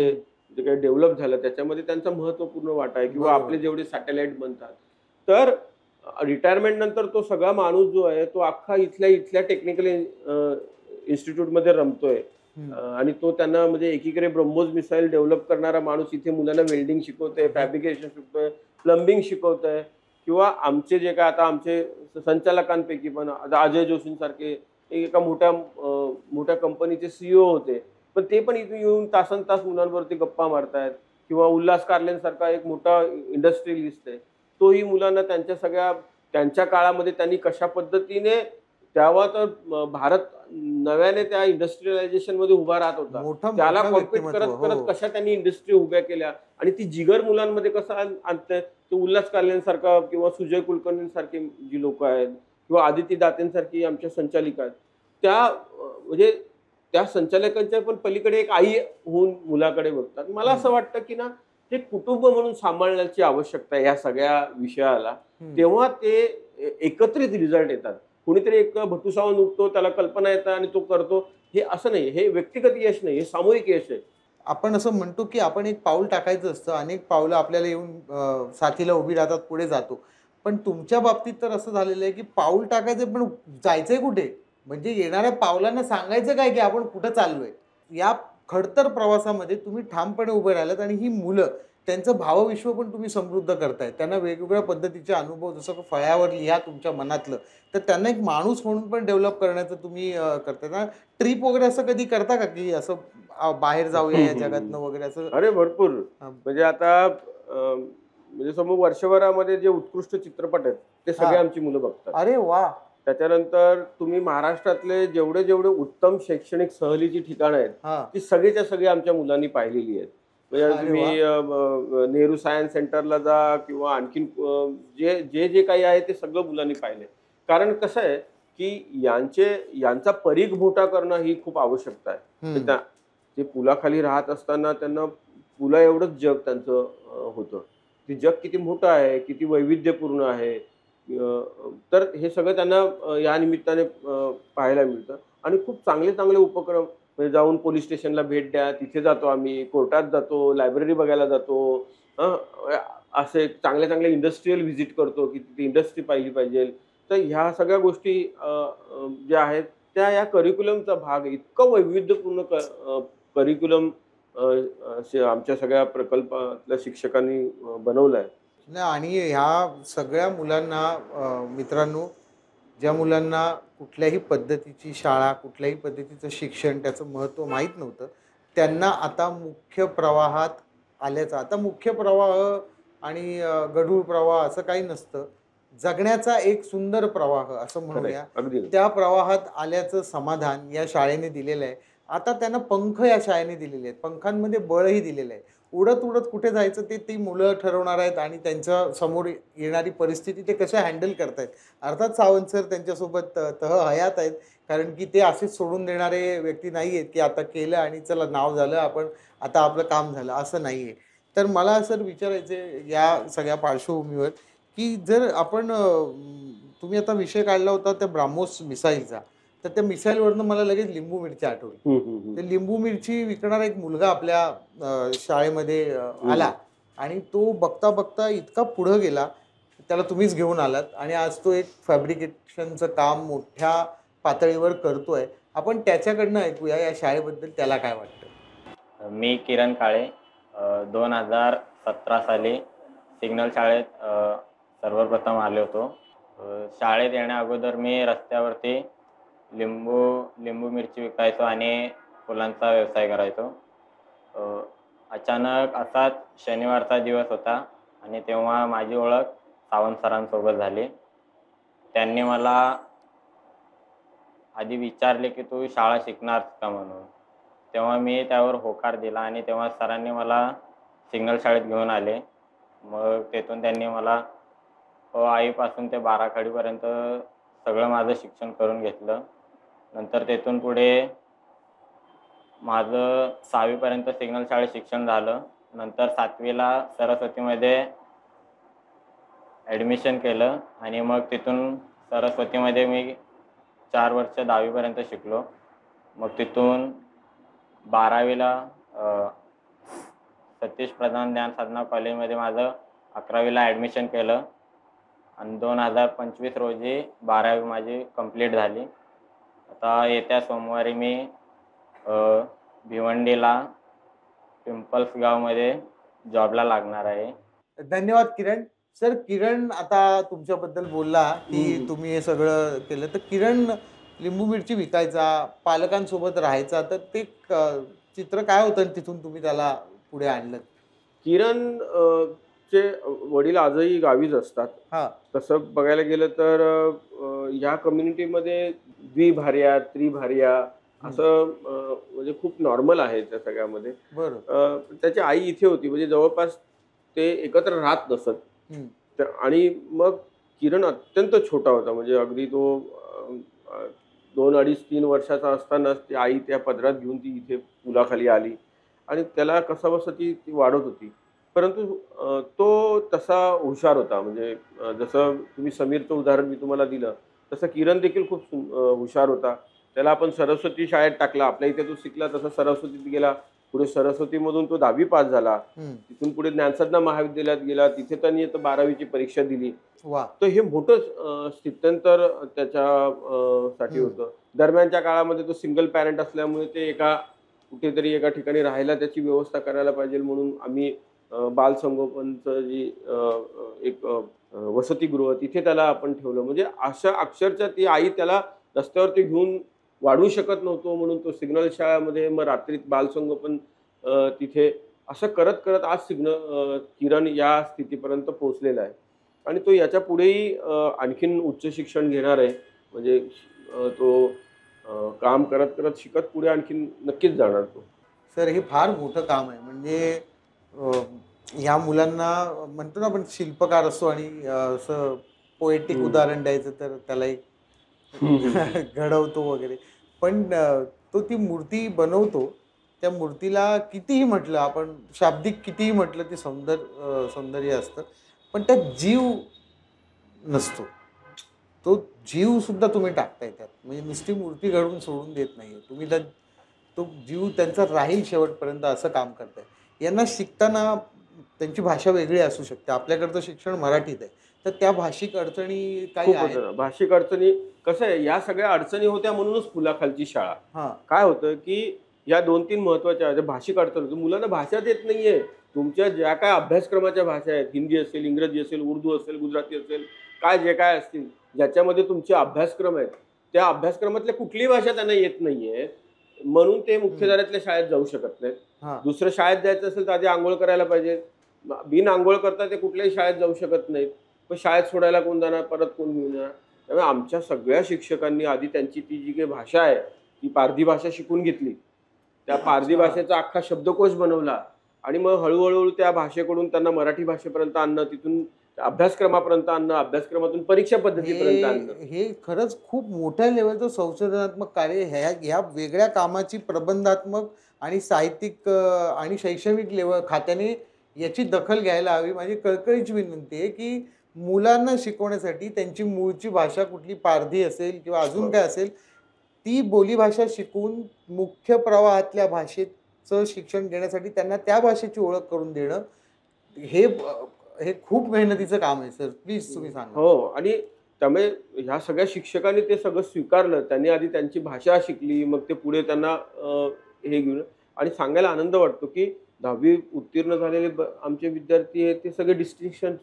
जे काही डेव्हलप झालं त्याच्यामध्ये त्यांचा महत्वपूर्ण वाटा आहे, किंवा बरोबर. आपले जेवढे सॅटेलाइट बनतात. तर रिटायरमेंट नंतर तो सगळा माणूस जो आहे तो अख्खा इथल्या टेक्निकल इन्स्टिट्यूटमध्ये रमतोय. आणि तो त्यांना म्हणजे एकीकडे ब्रह्मोस मिसाईल डेव्हलप करणारा माणूस इथे मुलांना वेल्डिंग शिकवतोय, फॅब्रिकेशन शिकवतोय, प्लंबिंग शिकवतोय, किंवा आमचे जे काय आता आमचे संचालकांपैकी पण आता अजय जोशींसारखे एका मोठ्या कंपनीचे सीईओ होते, पण ते पण इथे येऊन तासन तास मुलांवरती गप्पा मारतायत. किंवा उल्हास कार्लेंसारखा एक मोठा इंडस्ट्रियलिस्ट आहे, तोही मुलांना त्यांच्या काळामध्ये त्यांनी कशा पद्धतीने, तेव्हा तर भारत नव्याने त्या इंडस्ट्रियलायझेशन मध्ये उभा राहत होता, मोठा त्याला मोठा कॉम्पिट व्यक्तिमत्व. करत करत हो. कशा त्यांनी इंडस्ट्री उभ्या केल्या, आणि ती जिगर मुलांमध्ये कसं आणतंय, ते उल्हास कार्लेंसारखा किंवा सुजय कुलकर्णींसारखी जी लोक आहेत, किंवा आदिती दातेंसारखी आमच्या संचालिका आहेत, त्या म्हणजे त्या संचालकांच्या पण पलीकडे एक आई होऊन मुलाकडे बघतात. मला असं वाटतं की ना, ते कुटुंब म्हणून सांभाळण्याची आवश्यकता आहे या सगळ्या विषयाला. तेव्हा ते एकत्रित रिझल्ट येतात. कुणीतरी एक भट्टू सावंत उठतो, त्याला कल्पना येतात आणि तो करतो, हे असं नाही. हे व्यक्तिगत यश नाही, हे सामूहिक यश आहे. आपण असं म्हणतो की आपण एक पाऊल टाकायचं असतं, अनेक पावलं आपल्याला येऊन साथीला उभी राहतात, पुढे जातो. पण तुमच्या बाबतीत तर असं झालेलं आहे की पाऊल टाकायचं, पण जायचंय कुठे? म्हणजे येणाऱ्या पावलांना सांगायचं काय की आपण कुठं चाललोय? या खडतर प्रवासामध्ये तुम्ही ठामपणे उभे राहिलात आणि ही मुलं, त्यांचं भावविश्व पण तुम्ही समृद्ध करताय. त्यांना वेगवेगळ्या पद्धतीचे अनुभव, जसं का फळ्यावर लिहा तुमच्या मनातलं, तर त्यांना एक माणूस म्हणून पण डेव्हलप करण्याचं तुम्ही करताय ना. ट्रिप वगैरे असं कधी करता का की असं बाहेर जाऊया या जगातनं वगैरे असं? अरे भरपूर. हां. म्हणजे आता म्हणजे समोर वर्षभरामध्ये जे उत्कृष्ट चित्रपट आहेत ते सगळे हां. आमची मुलं बघतात. अरे वा. त्याच्यानंतर तुम्ही महाराष्ट्रातले जेवढे जेवढे उत्तम शैक्षणिक सहलीची ठिकाणं आहेत, हां. ती सगळीच्या सगळी आमच्या मुलांनी पाहिलेली आहेत. म्हणजे अरे तुम्ही नेहरू सायन्स सेंटरला जा, किंवा आणखीन जे जे जे काही आहे ते सगळं मुलांनी पाहिलंय. कारण कसं आहे की यांचा परीघ मोठा करणं ही खूप आवश्यकता आहे. ते पुलाखाली राहत असताना त्यांना पुला एवढंच जग त्यांचं होतं. ते जग किती मोठं आहे, किती वैविध्यपूर्ण आहे. तर हे सगळं त्यांना या निमित्ताने पाहायला मिळतं. आणि खूप चांगले चांगले उपक्रम, म्हणजे जाऊन पोलीस स्टेशनला भेट द्या, तिथे जातो आम्ही, कोर्टात जातो, लायब्ररी बघायला जातो, हं, असे चांगले चांगले इंडस्ट्रियल व्हिजिट करतो की तिथे इंडस्ट्री पाहिली पाहिजे. तर ह्या सगळ्या गोष्टी ज्या आहेत त्या या करिक्युलमचा भाग आहे. इतकं वैविध्यपूर्ण करिक्युलम आमच्या सगळ्या प्रकल्पातल्या शिक्षकांनी बनवलं आहे. नाही, आणि ह्या सगळ्या मुलांना मित्रांनो, ज्या मुलांना कुठल्याही पद्धतीची शाळा, कुठल्याही पद्धतीचं शिक्षण, त्याचं महत्त्व माहीत नव्हतं, त्यांना आता मुख्य प्रवाहात आल्याचं, आता मुख्य प्रवाह आणि गढूळ प्रवाह असं काही नसतं. जगण्याचा एक सुंदर प्रवाह असं खरंय, म्हणूया. अगदी. त्या प्रवाहात आल्याचं समाधान या शाळेने दिलेलं आहे. आता त्यांना पंख या शाळेने दिलेले आहेत. पंखांमध्ये बळही दिलेलं आहे. उडत उडत कुठे जायचं ते ती मुलं ठरवणार आहेत, आणि त्यांच्या समोर येणारी परिस्थिती ते कशा हँडल करतायत. अर्थात सावंत सर त्यांच्यासोबत तह हयात आहेत, कारण की ते असेच सोडून देणारे व्यक्ती नाही आहेत की आता केलं आणि चला नाव झालं, आपण आता आपलं काम झालं, असं नाही आहे. तर मला सर विचारायचं आहे या सगळ्या पार्श्वभूमीवर, की जर आपण तुम्ही आता विषय काढला होता त्या ब्राह्मोस मिसाईलचा, तर त्या मिसाईलवरनं मला लगेच लिंबू मिरची आठवली. ते लिंबू मिरची विकणारा एक मुलगा आपल्या शाळेमध्ये आला, आणि तो बघता बघता इतका पुढं गेला, त्याला तुम्हीच घेऊन आलात, आणि आज तो एक फॅब्रिकेशनचं काम मोठ्या पातळीवर करतोय. आपण त्याच्याकडनं ऐकूया या शाळेबद्दल, त्याला काय वाटतं. मी किरण काळे, 2017 साली सिग्नल शाळेत सर्वप्रथम आलो होतो. शाळेत येण्या अगोदर मी रस्त्यावरती लिंबू मिरची विकायचो आणि फुलांचा व्यवसाय करायचो. अचानक असाच शनिवारचा दिवस होता आणि तेव्हा माझी ओळख सावंत सरांसोबत झाली. त्यांनी मला आधी विचारले की तू शाळा शिकणार का म्हणून. तेव्हा मी त्यावर होकार दिला आणि तेव्हा सरांनी मला सिग्नल शाळेत घेऊन आले. मग तेथून त्यांनी मला आईपासून ते बाराखडीपर्यंत सगळं माझं शिक्षण करून घेतलं. नंतर तेथून पुढे माझं 6वीपर्यंत सिग्नल शाळेत शिक्षण झालं. नंतर 7वीला सरस्वतीमध्ये ॲडमिशन केलं आणि मग तिथून सरस्वतीमध्ये मी 4 वर्ष 10वीपर्यंत शिकलो. मग तिथून 12वीला सतीश प्रधान ज्ञान साधना कॉलेजमध्ये माझं 11वीला ॲडमिशन केलं आणि 2025 रोजी 12वी माझी कंप्लीट झाली. आता येत्या सोमवारी मी भिवंडीला पिंपल्स गावमध्ये जॉबला लागणार आहे. धन्यवाद किरण. सर, किरण आता तुमच्याबद्दल बोलला की तुम्ही हे सगळं केलं, तर किरण लिंबू मिरची विकायचा, पालकांसोबत राहायचा, तर ते चित्र काय होतं आणि तिथून तुम्ही त्याला पुढे आणलं? किरण चे वडील आजही गावीच असतात. हा, तसं बघायला गेलं तर या कम्युनिटीमध्ये द्विभार्या त्रिभार्या असं म्हणजे खूप नॉर्मल आहे त्या सगळ्यामध्ये. बरोबर. त्याची आई इथे होती, म्हणजे जवळपास ते एकत्र राहत नसत. आणि मग किरण अत्यंत छोटा होता, म्हणजे अगदी तो 2, 2.5, 3 वर्षाचा असतानाच ती आई त्या पदरात घेऊन ती इथे पुलाखाली आली आणि त्याला कसाबसा ती वाढत होती. परंतु तो तसा हुशार होता, म्हणजे जसं तुम्ही समीरचं उदाहरण मी तुम्हाला दिलं तसं किरण देखील खूप हुशार होता. त्याला आपण सरस्वती शाळेत टाकला, आपल्या इथे तो शिकला, तसा सरस्वतीत गेला. पुढे सरस्वतीमधून तो 10वी पास झाला. तिथून पुढे ज्ञानसाधना महाविद्यालयात गेला, तिथे त्यांनी 12वीची परीक्षा दिली. तर हे मोठं स्थित्यंतर त्याच्या साठी होतं. दरम्यानच्या काळामध्ये तो सिंगल पॅरेंट असल्यामुळे ते कुठेतरी एका ठिकाणी राहायला त्याची व्यवस्था करायला पाहिजे म्हणून आम्ही बालसंगोपनचं जी एक वसतिगृह तिथे त्याला आपण ठेवलं. म्हणजे अशा अक्षरशः ती आई त्याला रस्त्यावरती घेऊन वाढवू शकत नव्हतो म्हणून तो सिग्नल शाळेमध्ये, मग रात्रीत बालसंगोपन तिथे, असं करत करत आज किरण या स्थितीपर्यंत पोहोचलेला आहे. आणि तो याच्या पुढेही आणखीन उच्च शिक्षण घेणार आहे. म्हणजे तो काम करत करत शिकत पुढे आणखीन नक्कीच जाणार तो. सर, हे फार मोठं काम आहे. म्हणजे ह्या मुलांना म्हणतो ना आपण शिल्पकार असतो आणि असं पोएटिक उदाहरण द्यायचं तर त्याला एक घडवतो वगैरे, पण तो ती मूर्ती बनवतो. त्या मूर्तीला कितीही म्हटलं आपण, शाब्दिक कितीही म्हटलं ते सौंदर्य असतं, पण त्यात जीव नसतो. तो जीव सुद्धा तुम्ही टाकताय त्यात. म्हणजे नुसती मूर्ती घडवून सोडून देत नाही तुम्ही, तो जीव त्यांचा राहील शेवटपर्यंत असं काम करताय. यांना शिकताना त्यांची भाषा वेगळी असू शकते. आपल्याकडचं शिक्षण मराठीत आहे, तर त्या भाषिक अडचणी काही आहेत? भाषिक अडचणी कसं आहे, या सगळ्या अडचणी होत्या म्हणूनच फुलाखालची शाळा. काय होतं की या 2-3 महत्वाच्या भाषिक अडचणी होत्या. मुलांना भाषाच येत नाहीये. तुमच्या ज्या काय अभ्यासक्रमाच्या भाषा आहेत, हिंदी असेल, इंग्रजी असेल, उर्दू असेल, गुजराती असेल, जे काय असतील, ज्याच्यामध्ये तुमचे अभ्यासक्रम आहेत, त्या अभ्यासक्रमातल्या कुठलीही भाषा त्यांना येत नाहीये म्हणून ते मुख्यधारेतल्या शाळेत जाऊ शकत नाहीत. दुसऱ्या शाळेत जायचं असेल तर आधी आंघोळ करायला पाहिजे. बिन आंघोळ करता ते कुठल्याही शाळेत जाऊ शकत नाहीत. पण शाळेत सोडायला कोण जाणार, परत कोण घेऊन जाणार? त्यामुळे आमच्या सगळ्या शिक्षकांनी आधी त्यांची ती जी काही भाषा आहे ती पारधी भाषा शिकून घेतली. त्या पारधी भाषेचा अख्खा शब्दकोश बनवला आणि मग हळूहळू त्या भाषेकडून त्यांना मराठी भाषेपर्यंत आणणं, तिथून अभ्यासक्रमापर्यंत आणणं, अभ्यासक्रमातून परीक्षा पद्धतीपर्यंत आणणं. हे खरंच खूप मोठ्या लेवलचं संशोधनात्मक कार्य. ह्या वेगळ्या कामाची प्रबंधात्मक आणि साहित्यिक आणि शैक्षणिक खात्याने याची दखल घ्यायला हवी. माझी कळकळीची विनंती आहे की मुलांना शिकवण्यासाठी त्यांची मूळची भाषा कुठली पारधी असेल किंवा अजून काय असेल, ती बोलीभाषा शिकवून मुख्य प्रवाहातल्या भाषेचं शिक्षण घेण्यासाठी त्यांना त्या भाषेची ओळख करून देणं हे खूप मेहनतीचं काम आहे. सर, प्लीज तुम्ही सांगा. हो, आणि त्यामुळे ह्या सगळ्या शिक्षकांनी ते सगळं स्वीकारलं. त्यांनी आधी त्यांची भाषा शिकली, मग ते पुढे त्यांना हे घेऊन. आणि सांगायला आनंद वाटतो की 10वी उत्तीर्ण झालेले आमचे विद्यार्थी आहेत ते सगळे डिस्टिंक्शन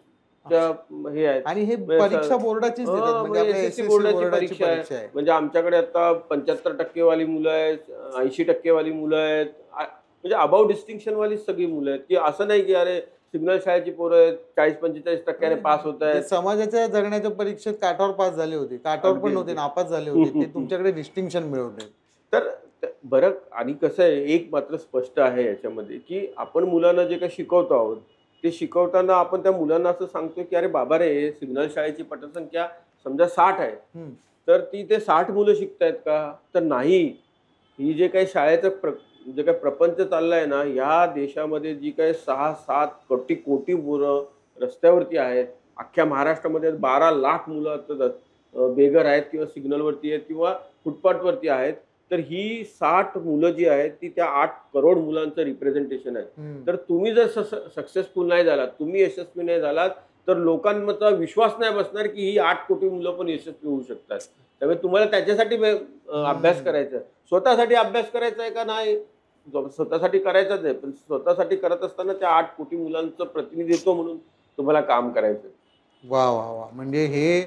हे आहेत. आणि हे परीक्षा बोर्डाचीच देतात, म्हणजे SSC बोर्डाची परीक्षा आहे. म्हणजे आमच्याकडे आता 75% वाली मुलं आहेत, 80% वाली मुलं आहेत, म्हणजे अबाउट डिस्टिंक्शन वाली सगळी मुलं आहेत. की असं नाही की अरे सिग्नल शाळेची पोरं 40-45% पास होत जे आहेत. समाजाच्या जगण्याच्या परीक्षेत काठावर पास झाले होते, काठावर पण अगदी, नव्हते, अगदी. नापास झाले होते, ते तुमच्याकडे डिस्टिंक्शन मिळवले. तर बरं, आणि कसं आहे, एक मात्र स्पष्ट आहे याच्यामध्ये, की आपण मुलांना जे काही शिकवतो आहोत, ते शिकवताना आपण त्या मुलांना असं सांगतो, की अरे बाबा रे, सिग्नल शाळेची पटसंख्या समजा 60 आहे, हम्म. तर ती ते 60 मुलं शिकतायत का? तर नाही. ही जे काही शाळेचं जे काही प्रपंच चाललाय ना, या देशामध्ये जी काही 6-7 कोटी कोटी मुलं रस्त्यावरती आहेत. अख्ख्या महाराष्ट्रामध्ये 12 लाख मुलं आता बेघर आहेत किंवा सिग्नलवरती आहेत किंवा फुटपाथवरती आहेत. तर ही 60 मुलं जी आहेत ती त्या 8 करोड मुलांचं रिप्रेझेंटेशन आहे. तर तुम्ही जर सक्सेसफुल नाही झालात, तुम्ही यशस्वी नाही झालात, तर लोकांचा विश्वास नाही बसणार की ही 8 कोटी मुलं पण यशस्वी होऊ शकतात. त्यामुळे तुम्हाला त्याच्यासाठी अभ्यास करायचा आहे. स्वतःसाठी अभ्यास करायचा आहे का नाही? स्वतःसाठी करायचाच आहे, पण स्वतःसाठी करत असताना त्या 8 कोटी मुलांचं प्रतिनिधित्व म्हणून तुम्हाला काम करायचं. वा वा वा, म्हणजे हे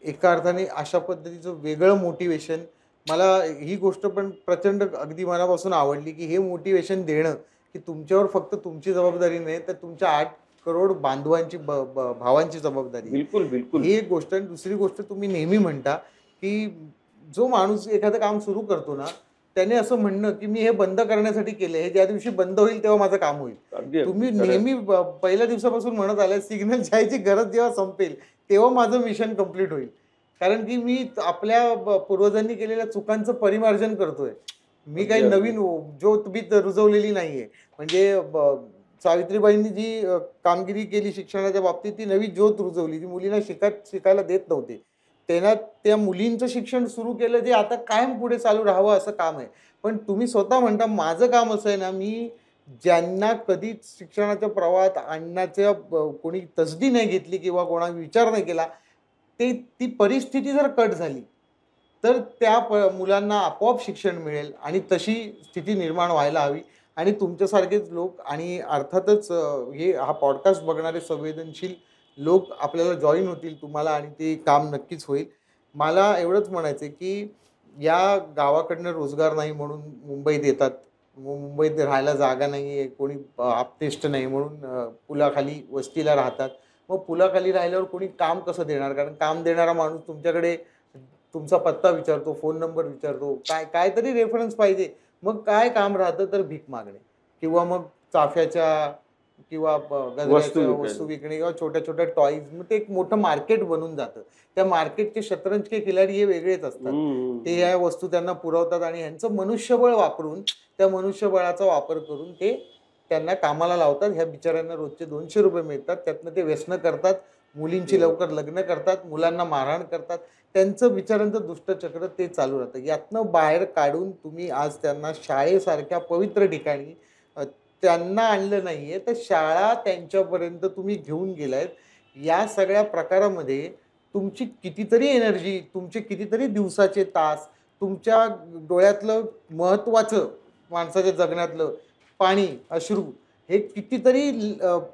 एका अर्थाने अशा पद्धतीचं वेगळं मोटिवेशन, मला ही गोष्ट पण प्रचंड अगदी मनापासून आवडली, की हे मोटिवेशन देणं की तुमच्यावर फक्त तुमची जबाबदारी नाही, तर तुमच्या 8 करोड बांधवांची भावांची जबाबदारी आहे. बिलकुल, बिलकुल. ही एक गोष्ट. आणि दुसरी गोष्ट, तुम्ही नेहमी म्हणता की जो माणूस एखादं काम सुरू करतो ना, त्याने असं म्हणणं की मी हे बंद करण्यासाठी केलं, हे ज्या दिवशी बंद होईल तेव्हा माझं काम होईल. अगदी तुम्ही खरं आहे. नेहमी पहिल्या दिवसापासून म्हणत आलाय, सिग्नल जायची गरज जेव्हा संपेल तेव्हा माझं मिशन कंप्लीट होईल. कारण की मी आपल्या पूर्वजांनी केलेल्या चुकांचं परिमार्जन करतोय. मी काही अगदी, नवीन ज्योत बीत रुजवलेली नाहीये. म्हणजे सावित्रीबाईंनी जी कामगिरी केली शिक्षणाच्या बाबतीत, ती नवी ज्योत रुजवली, जी मुलींना शिकायला देत नव्हते. त्यांना त्या मुलींचं शिक्षण सुरू केलं, जे आता कायम पुढे चालू राहावं असं काम आहे. पण तुम्ही स्वतः म्हणता, माझं काम असं आहे ना, मी ज्यांना कधीच शिक्षणाच्या प्रवाहात आणण्याच्या कोणी तसदी नाही घेतली किंवा कोणा विचार नाही केला, ती परिस्थिती जर कट झाली तर त्या मुलांना आपोआप शिक्षण मिळेल, आणि तशी स्थिती निर्माण व्हायला हवी. आणि तुमच्यासारखेच लोक, आणि अर्थातच हा पॉडकास्ट बघणारे संवेदनशील लोक आपल्याला जॉईन होतील तुम्हाला, आणि ते काम नक्कीच होईल. मला एवढंच म्हणायचं आहे की या गावाकडनं रोजगार नाही म्हणून मुंबईत येतात, मुंबईत राहायला जागा नाही आहे, कोणी आपतेष्ट नाही म्हणून पुलाखाली वस्तीला राहतात. मग पुलाखाली राहिल्यावर कोणी काम कसं देणार? कारण काम देणारा माणूस तुमच्याकडे तुमचा पत्ता विचारतो, फोन नंबर विचारतो, काहीतरी रेफरन्स पाहिजे. मग काय काम राहतं? तर भीक मागणे, किंवा मग चाफ्याच्या किंवा गजऱ्याच्या वस्तू विकणे, किंवा छोट्या छोट्या टॉईज. मग ते एक मोठं मार्केट बनून जातं. त्या मार्केटचे शतरंज के खिलाडी हे वेगळेच असतात. ते या वस्तू त्यांना पुरवतात, आणि ह्यांचं मनुष्यबळ वापरून, त्या मनुष्यबळाचा वापर करून ते त्यांना कामाला लावतात. ह्या बिचाऱ्यांना रोजचे 200 रुपये मिळतात, त्यातनं ते व्यसनं करतात, मुलींची लवकर लग्न करतात, मुलांना मारहाण करतात. त्यांचं बिचाऱ्यांचं दुष्टचक्र ते चालू राहतं. यातनं बाहेर काढून तुम्ही आज त्यांना शाळेसारख्या पवित्र ठिकाणी त्यांना आणलं नाहीये, तर शाळा त्यांच्यापर्यंत तुम्ही घेऊन गेलायत. या सगळ्या प्रकारामध्ये तुमची कितीतरी एनर्जी, तुमचे कितीतरी दिवसाचे तास, तुमच्या डोळ्यातलं महत्त्वाचं माणसाच्या जगण्यातलं पाणी, अश्रू, हे कितीतरी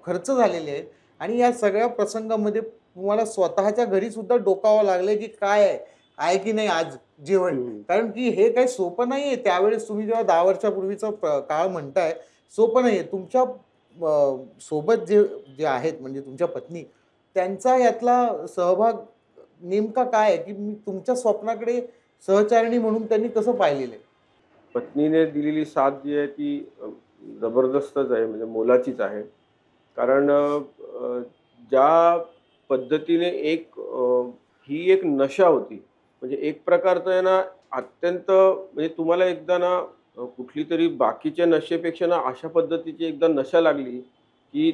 खर्च झालेले आहेत. आणि या सगळ्या प्रसंगामध्ये तुम्हाला स्वतःच्या घरी सुद्धा डोकावं लागलंय की काय आहे की नाही आज जेवण. कारण की हे काही सोपं नाहीये. त्यावेळेस तुम्ही जेव्हा 10 वर्षापूर्वीचा काळ म्हणताय, सोपं नाहीये. तुमच्या सोबत जे आहेत, म्हणजे तुमच्या पत्नी, त्यांचा यातला सहभाग नेमका काय आहे, की मी तुमच्या स्वप्नाकडे सहचारिणी म्हणून त्यांनी कसं पाहिलेलं आहे? पत्नीने दिलेली साथ जी आहे ती जबरदस्तच आहे, म्हणजे मोलाचीच आहे. कारण ज्या पद्धतीने ही एक नशा होती, म्हणजे एक प्रकारचं आहे ना, अत्यंत, म्हणजे तुम्हाला एकदा ना कुठली तरी बाकीच्या नशेपेक्षा ना अशा पद्धतीची एकदा नशा लागली की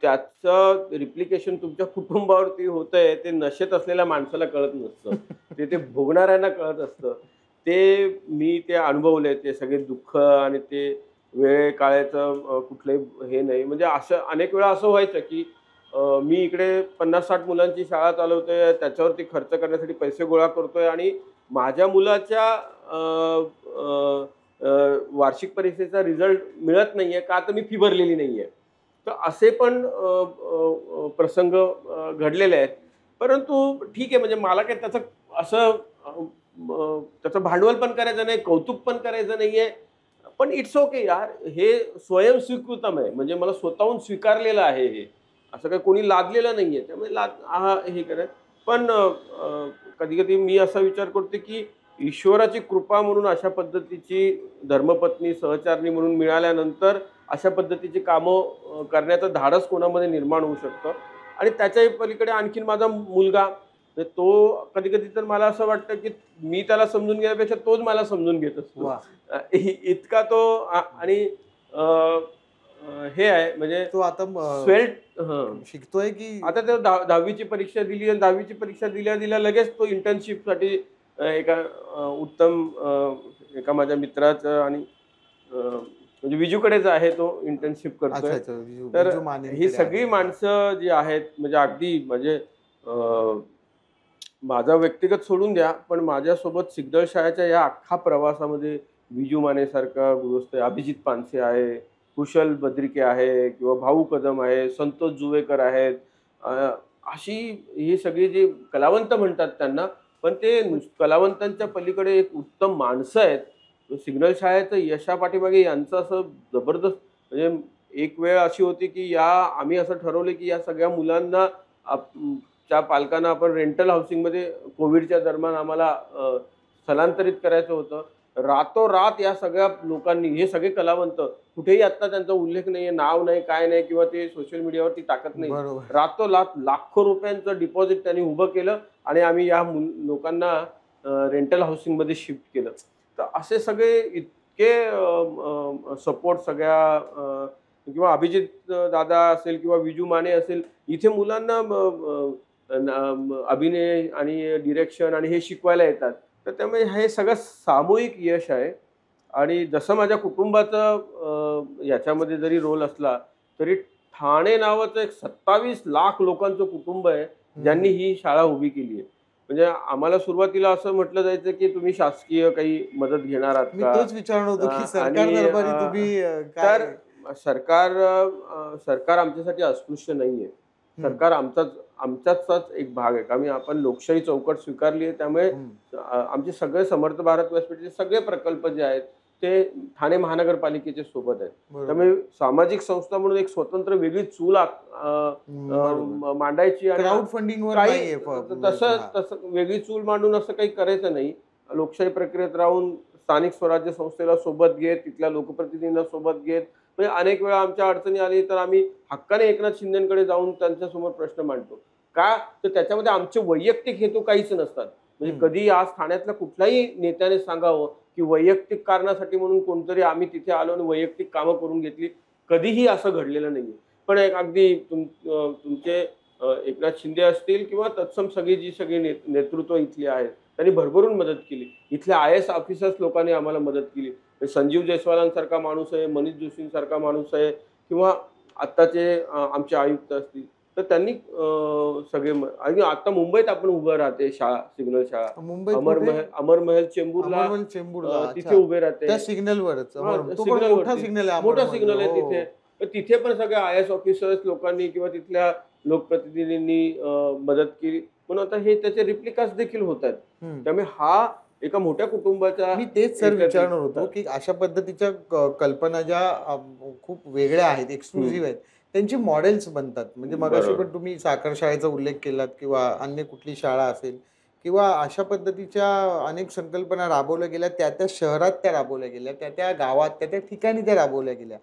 त्याचं रिप्लिकेशन तुमच्या कुटुंबावरती होतंय, ते नशेत असलेल्या माणसाला कळत नसतं. ते भोगणाऱ्यांना कळत असतं. मी ते अनुभवलंय, ते सगळे दुःख आणि ते वेळे काळाचं कुठलंही हे नाही. म्हणजे असं अनेक वेळा असं व्हायचं की मी इकडे 50-60 मुलांची शाळा चालवतोय, त्याच्यावरती खर्च करण्यासाठी पैसे गोळा करतोय, आणि माझ्या मुलाच्या वार्षिक परीक्षेचा रिझल्ट मिळत नाहीये का, तर मी फी भरलेली नाहीये. तर असे पण प्रसंग घडलेले आहेत. परंतु ठीक आहे, म्हणजे मला काय त्याचं असं त्याचं भांडवल पण करायचं नाही, कौतुक पण करायचं नाहीये. पण इट्स ओके यार, हे स्वयंस्वीकृतम आहे, म्हणजे मला स्वतःहून स्वीकारलेलं आहे हे, असं काही कोणी लादलेलं नाहीये, त्यामुळे हा हे करत. पण कधी कधी मी असा विचार करतो की ईश्वराची कृपा म्हणून अशा पद्धतीची धर्मपत्नी सहचारणी म्हणून मिळाल्यानंतर अशा पद्धतीची कामं करण्याचं धाडस कोणामध्ये निर्माण होऊ शकतं. आणि त्याच्याही पलीकडे आणखीन माझा मुलगा, तर तो कधी कधी तर मला असं वाटतं की मी त्याला समजून घेण्यापेक्षा तोच मला समजून घेत असतो. इतका तो आणि हे आहे म्हणजे तो आता स्वेल्ट शिकतोय की आता तो 10वीची परीक्षा दिली आणि 10वीची परीक्षा दिल्या दिल्या लगेच तो इंटर्नशिपसाठी एका उत्तम एका माझ्या मित्राचं आणि म्हणजे विजूकडेच आहे, तो इंटर्नशिप करतोय. तर ही सगळी माणसं जी आहेत म्हणजे अगदी म्हणजे माझा व्यक्तिगत सोडून द्या, पण माझ्यासोबत सिग्नल शाळेच्या या अख्खा प्रवासामध्ये विजू मानेसारखा गृहस्थ आहे, अभिजित पानसे आहे, कुशल बद्रिके आहे किंवा भाऊ कदम आहे, संतोष जुवेकर आहेत, अशी ही सगळी जी कलावंत म्हणतात त्यांना, पण ते कलावंतांच्या पलीकडे एक उत्तम माणसं आहेत. सिग्नल शाळेचं यशापाठीमागे यांचं असं जबरदस्त म्हणजे एक वेळ अशी होती की आम्ही असं ठरवलं की या सगळ्या मुलांना त्या पालकांना आपण रेंटल हाऊसिंगमध्ये कोविडच्या दरम्यान आम्हाला स्थलांतरित करायचं होतं. रातोरात या सगळ्या लोकांनी, हे सगळे कलावंत, कुठेही आता त्यांचा उल्लेख नाहीये, नाव नाही, काय नाही, किंवा ते सोशल मीडियावरती टाकत नाही, रातोरात लाखो रुपयांचं डिपॉझिट त्यांनी उभं केलं आणि आम्ही या लोकांना रेंटल हाऊसिंगमध्ये शिफ्ट केलं. तर असे सगळे इतके सपोर्ट सगळ्या किंवा अभिजित दादा असेल किंवा विजू माने असेल, इथे मुलांना अभिनय आणि डिरेक्शन आणि हे शिकवायला येतात. तर त्यामुळे हे सगळं सामूहिक यश आहे. आणि जसं माझ्या कुटुंबाचा याच्यामध्ये जरी रोल असला तरी ठाणे नावाचं एक 27 लाख लोकांचं कुटुंब आहे ज्यांनी ही शाळा उभी केली आहे. म्हणजे आम्हाला सुरुवातीला असं म्हटलं जायचं की तुम्ही शासकीय काही मदत घेणार आहात का, तोच विचारणार होतो की सरकार दरबारी तुम्ही तर सरकार आमच्यासाठी अस्पृश्य नाहीये. सरकार आमचाच एक भाग आहे. आम्ही आपण लोकशाही चौकट स्वीकारली आहे, त्यामुळे आमचे सगळे समर्थ भारत व्यासपीठाचे सगळे प्रकल्प जे आहेत ते ठाणे महानगरपालिकेच्या सोबत आहेत. त्यामुळे सामाजिक संस्था म्हणून एक स्वतंत्र वेगळी चूल मांडायची आणि क्राउड फंडिंग तसं वेगळी चूल मांडून असं काही करायचं नाही. लोकशाही प्रक्रियेत राहून स्थानिक स्वराज्य संस्थेला सोबत घेत, तिथल्या लोकप्रतिनिधींना सोबत घेत, म्हणजे अनेक वेळा आमच्या अडचणी आली तर आम्ही हक्काने एकनाथ शिंदेकडे जाऊन त्यांच्यासमोर प्रश्न मांडतो. का तर त्याच्यामध्ये आमचे वैयक्तिक हेतू काहीच नसतात. म्हणजे कधी आज ठाण्यातल्या कुठल्याही नेत्याने सांगावं की वैयक्तिक कारणासाठी म्हणून कोणतरी आम्ही तिथे आलो आणि वैयक्तिक कामं करून घेतली, कधीही असं घडलेलं नाहीये. पण एक अगदी तुमचे एकनाथ शिंदे असतील किंवा तत्सम सगळी सगळी नेतृत्व इथली आहेत, त्यांनी भरभरून मदत केली. इथल्या IAS ऑफिसर्स लोकांनी आम्हाला मदत केली. संजीव जयस्वालांसारखा माणूस आहे, मनीष जोशींसारखा माणूस आहे, किंवा आत्ताचे आमचे आयुक्त असतील, तर त्यांनी सगळे आणि आता मुंबईत आपण उभं राहते शाळा, सिग्नल शाळा अमरमहल चेंबूरला तिथे उभे राहते, त्या सिग्नलवरच मोठा सिग्नल आहे तिथे. तिथे पण सगळ्या IAS ऑफिसर्स लोकांनी किंवा तिथल्या लोकप्रतिनिधींनी मदत केली. म्हणून आता हे त्याचे रिप्लिकास देखील होत आहेत. त्यामुळे हा एका मोठ्या कुटुंबाचा, मी तेच सर विचारणार होतो की अशा पद्धतीच्या कल्पना ज्या खूप वेगळ्या आहेत, एक्सक्लुझिव्ह आहेत, त्यांची मॉडेल्स बनतात. म्हणजे मगाशी पण तुम्ही साखर शाळेचा उल्लेख केलात किंवा अन्य कुठली शाळा असेल किंवा अशा पद्धतीच्या अनेक संकल्पना राबवल्या गेल्या, त्या शहरात त्या राबवल्या गेल्या, त्या गावात त्या ठिकाणी त्या राबवल्या गेल्या,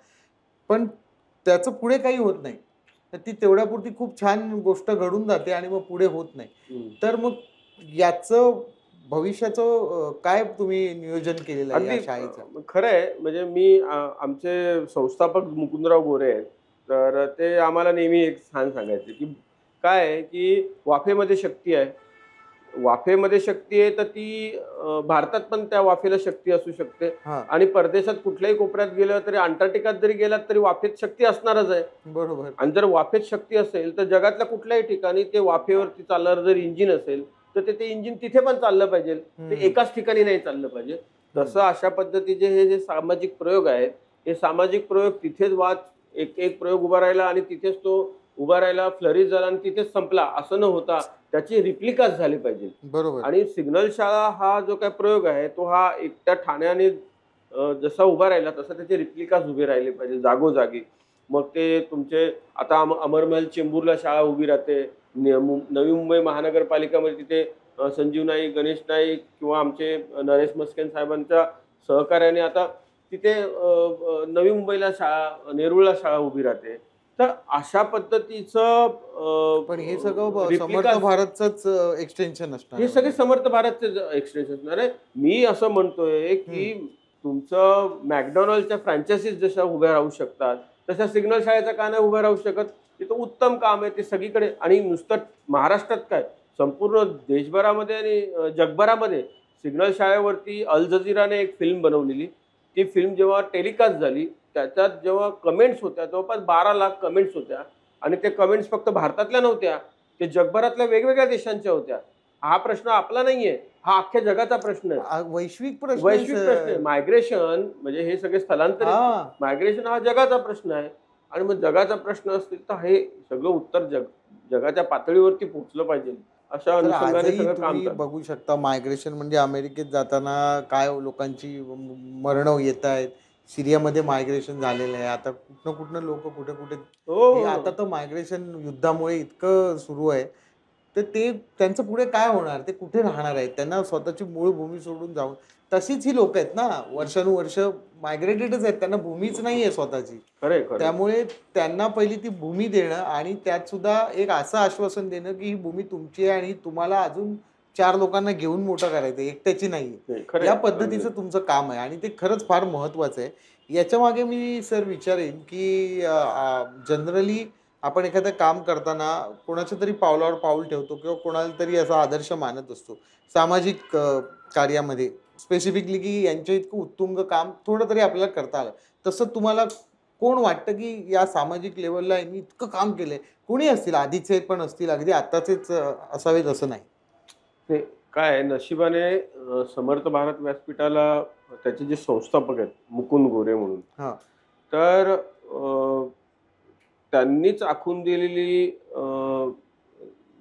पण त्याचं पुढे काही होत नाही. तर ती तेवढ्यापुरती खूप छान गोष्ट घडून जाते आणि मग पुढे होत नाही. तर मग याचं भविष्याचं काय तुम्ही नियोजन केलेलं आहे शाळेचं? खरं आहे, म्हणजे मी आमचे संस्थापक मुकुंदराव गोरे आहेत, तर ते आम्हाला नेहमी एक छान सांगायचे की काय आहे की वाफेमध्ये शक्ती आहे. वाफेमध्ये शक्ती आहे तर ती भारतात पण त्या वाफेला शक्ती असू शकते आणि परदेशात कुठल्याही कोपऱ्यात गेलं तरी, अंटार्क्टिकात जरी गेलात तरी वाफेत शक्ती असणारच आहे. बरोबर. आणि जर वाफेत शक्ती असेल तर जगातल्या कुठल्याही ठिकाणी ते वाफेवरती चालणारं जर इंजिन असेल तर ते इंजिन तिथे पण चाललं पाहिजे, ते एकाच ठिकाणी नाही चाललं पाहिजे. तसं अशा पद्धतीचे हे जे सामाजिक प्रयोग आहेत, हे सामाजिक प्रयोग तिथेच एक प्रयोग उभा राहिला आणि तिथेच तो उभा राहिला, फ्लरिश झाला आणि तिथेच संपला असं न होता त्याची रिप्लिकास झाली पाहिजे. बरोबर. आणि सिग्नल शाळा हा जो काय प्रयोग आहे तो हा एकट्या ठाण्याने जसा उभा राहिला तसा त्याचे रिप्लिकाच उभे राहिले पाहिजे जागोजागी. मग ते तुमचे आता अमरमहल चेंबूरला शाळा उभी राहते. नवी मुंबई महानगरपालिकामध्ये तिथे संजीव नाईक, गणेश नाईक किंवा आमचे नरेश मस्केन साहेबांच्या सहकार्याने आता तिथे नवी मुंबईला शाळा, नेरुळला शाळा उभी राहते. तर अशा पद्धतीचं पण हे सगळं replica- समर्थ भारतचंच एक्सटेन्शन असणार. हे सगळे समर्थ भारतचे एक्सटेन्शन असणार आहे. मी असं म्हणतोय की तुमचं मॅकडॉनल्डच्या फ्रँचायझीज जशा उभ्या राहू शकतात तशा सिग्नल शाळेचा का नाही उभ्या राहू शकत. तिथं उत्तम काम आहे ते सगळीकडे. आणि नुसतं महाराष्ट्रात काय, संपूर्ण देशभरामध्ये आणि जगभरामध्ये सिग्नल शाळेवरती अल जझीराने एक फिल्म बनवलेली. ती फिल्म जेव्हा टेलिकास्ट झाली त्याच्यात जेव्हा कमेंट्स होत्या जवळपास 12 लाख कमेंट्स होत्या. आणि ते कमेंट्स फक्त भारतातल्या नव्हत्या, ते जगभरातल्या वेगवेगळ्या देशांच्या होत्या. हा प्रश्न आपला नाहीये, हा अख्ख्या जगाचा प्रश्न आहे. वैश्विक प्रश्न वैश्विक प्रश्न आहे. मायग्रेशन म्हणजे हे सगळे स्थलांतरित मायग्रेशन हा जगाचा प्रश्न आहे. आणि मग जगाचा प्रश्न असतील तर हे सगळं उत्तर जगाच्या पातळीवरती पोहोचलं पाहिजे. अशा अनुषंगाने सगळं काम तुम्ही बघू शकता मायग्रेशन म्हणजे अमेरिकेत जाताना काय लोकांची मरण येत आहेत. सिरियामध्ये मायग्रेशन झालेलं आहे. आता कुठनं लोक कुठे कुठे आता तर मायग्रेशन युद्धामुळे इतकं सुरू आहे. तर ते त्यांचं पुढे काय होणार, ते कुठे राहणार आहेत, त्यांना स्वतःची मूळ भूमी सोडून जाऊन. तशीच ही लोक आहेत ना, वर्षानुवर्ष मायग्रेटेडच आहेत, त्यांना भूमीच नाही आहे स्वतःची. त्यामुळे त्यांना पहिली ती भूमी देणं आणि त्यात सुद्धा एक असं आश्वासन देणं की ही भूमी तुमची आहे आणि तुम्हाला अजून 4 लोकांना घेऊन मोठं करायचं, एकट्याची नाहीये. या पद्धतीचं तुमचं काम आहे आणि ते खरंच फार महत्वाचं आहे. याच्या मागे मी सर विचारेन की जनरली आपण एखादं काम करताना कोणाच्या तरी पावलावर पाऊल ठेवतो किंवा कोणाला तरी असा आदर्श मानत असतो सामाजिक कार्यामध्ये स्पेसिफिकली की यांच्या इतकं उत्तुंग काम थोडं तरी आपल्याला करता आलं. तसं तुम्हाला कोण वाटतं की या सामाजिक लेवलला यांनी इतकं काम केलंय? कोणी असतील, आधीचे पण असतील, अगदी आताचेच असावेत असं नाही. ते काय नशिबाने समर्थ भारत व्यासपीठाला त्याचे जे संस्थापक आहेत मुकुंद गोरे म्हणून, तर त्यांनीच आखून दिलेली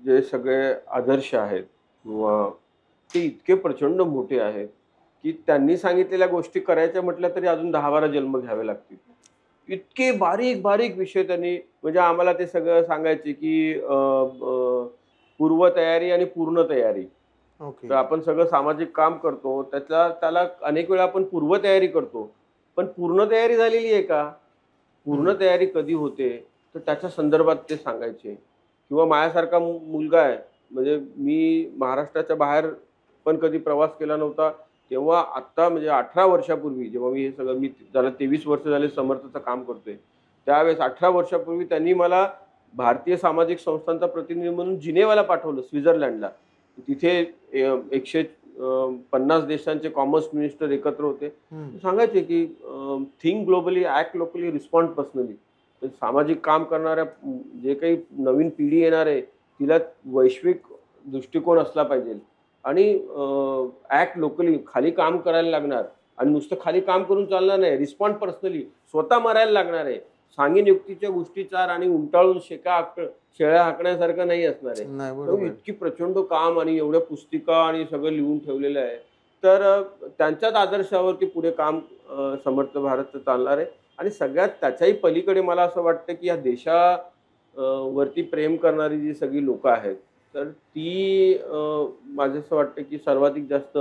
जे सगळे आदर्श आहेत किंवा ते इतके प्रचंड मोठे आहेत की त्यांनी सांगितलेल्या गोष्टी करायच्या म्हटल्या तरी अजून 10-12 जन्म घ्यावे लागतील. इतके बारीक बारीक विषय त्यांनी, म्हणजे आम्हाला ते सगळं सांगायचे की पूर्वतयारी आणि पूर्ण तयारी. तर आपण सगळं सामाजिक काम करतो त्याला अनेक वेळा आपण पूर्वतयारी करतो, पण पूर्ण तयारी झालेली आहे का, पूर्ण तयारी कधी होते, तर त्याच्या संदर्भात ते सांगायचे. किंवा माझ्यासारखा मुलगा आहे, म्हणजे मी महाराष्ट्राच्या बाहेर पण कधी प्रवास केला नव्हता, तेव्हा आत्ता म्हणजे 18 वर्षापूर्वी जेव्हा मी हे सगळं, मी झालं 23 वर्ष झाले समर्थचं काम करतोय, त्यावेळेस 18 वर्षापूर्वी त्यांनी मला भारतीय सामाजिक संस्थांचा प्रतिनिधी म्हणून जिनेवाला पाठवलं, स्वित्झर्लंडला. तिथे 150 देशांचे कॉमर्स मिनिस्टर एकत्र होते. सांगायचे की think globally, act locally, respond personally. सामाजिक काम करणाऱ्या जे काही नवीन पिढी येणार आहे तिला वैश्विक दृष्टिकोन असला पाहिजे आणि ऍक्ट लोकली, खाली काम करायला लागणार आणि नुसतं खाली काम करून चालणार नाही, रिस्पॉन्ड पर्सनली, स्वतः मरायला लागणार आहे. सांगीन युक्तीच्या गोष्टीचार आणि उंटाळून शेळ्या हाकण्यासारखं नाही असणार आहे. इतकी प्रचंड काम आणि एवढ्या पुस्तिका आणि सगळं लिहून ठेवलेलं आहे. तर त्यांच्याच आदर्शावरती पुढे काम समर्थ भारत चालणार आहे. आणि सगळ्यात त्याच्याही पलीकडे मला असं वाटतं की या देशावरती प्रेम करणारी जी सगळी लोक आहेत, तर ती माझं असं वाटतं की सर्वाधिक जास्त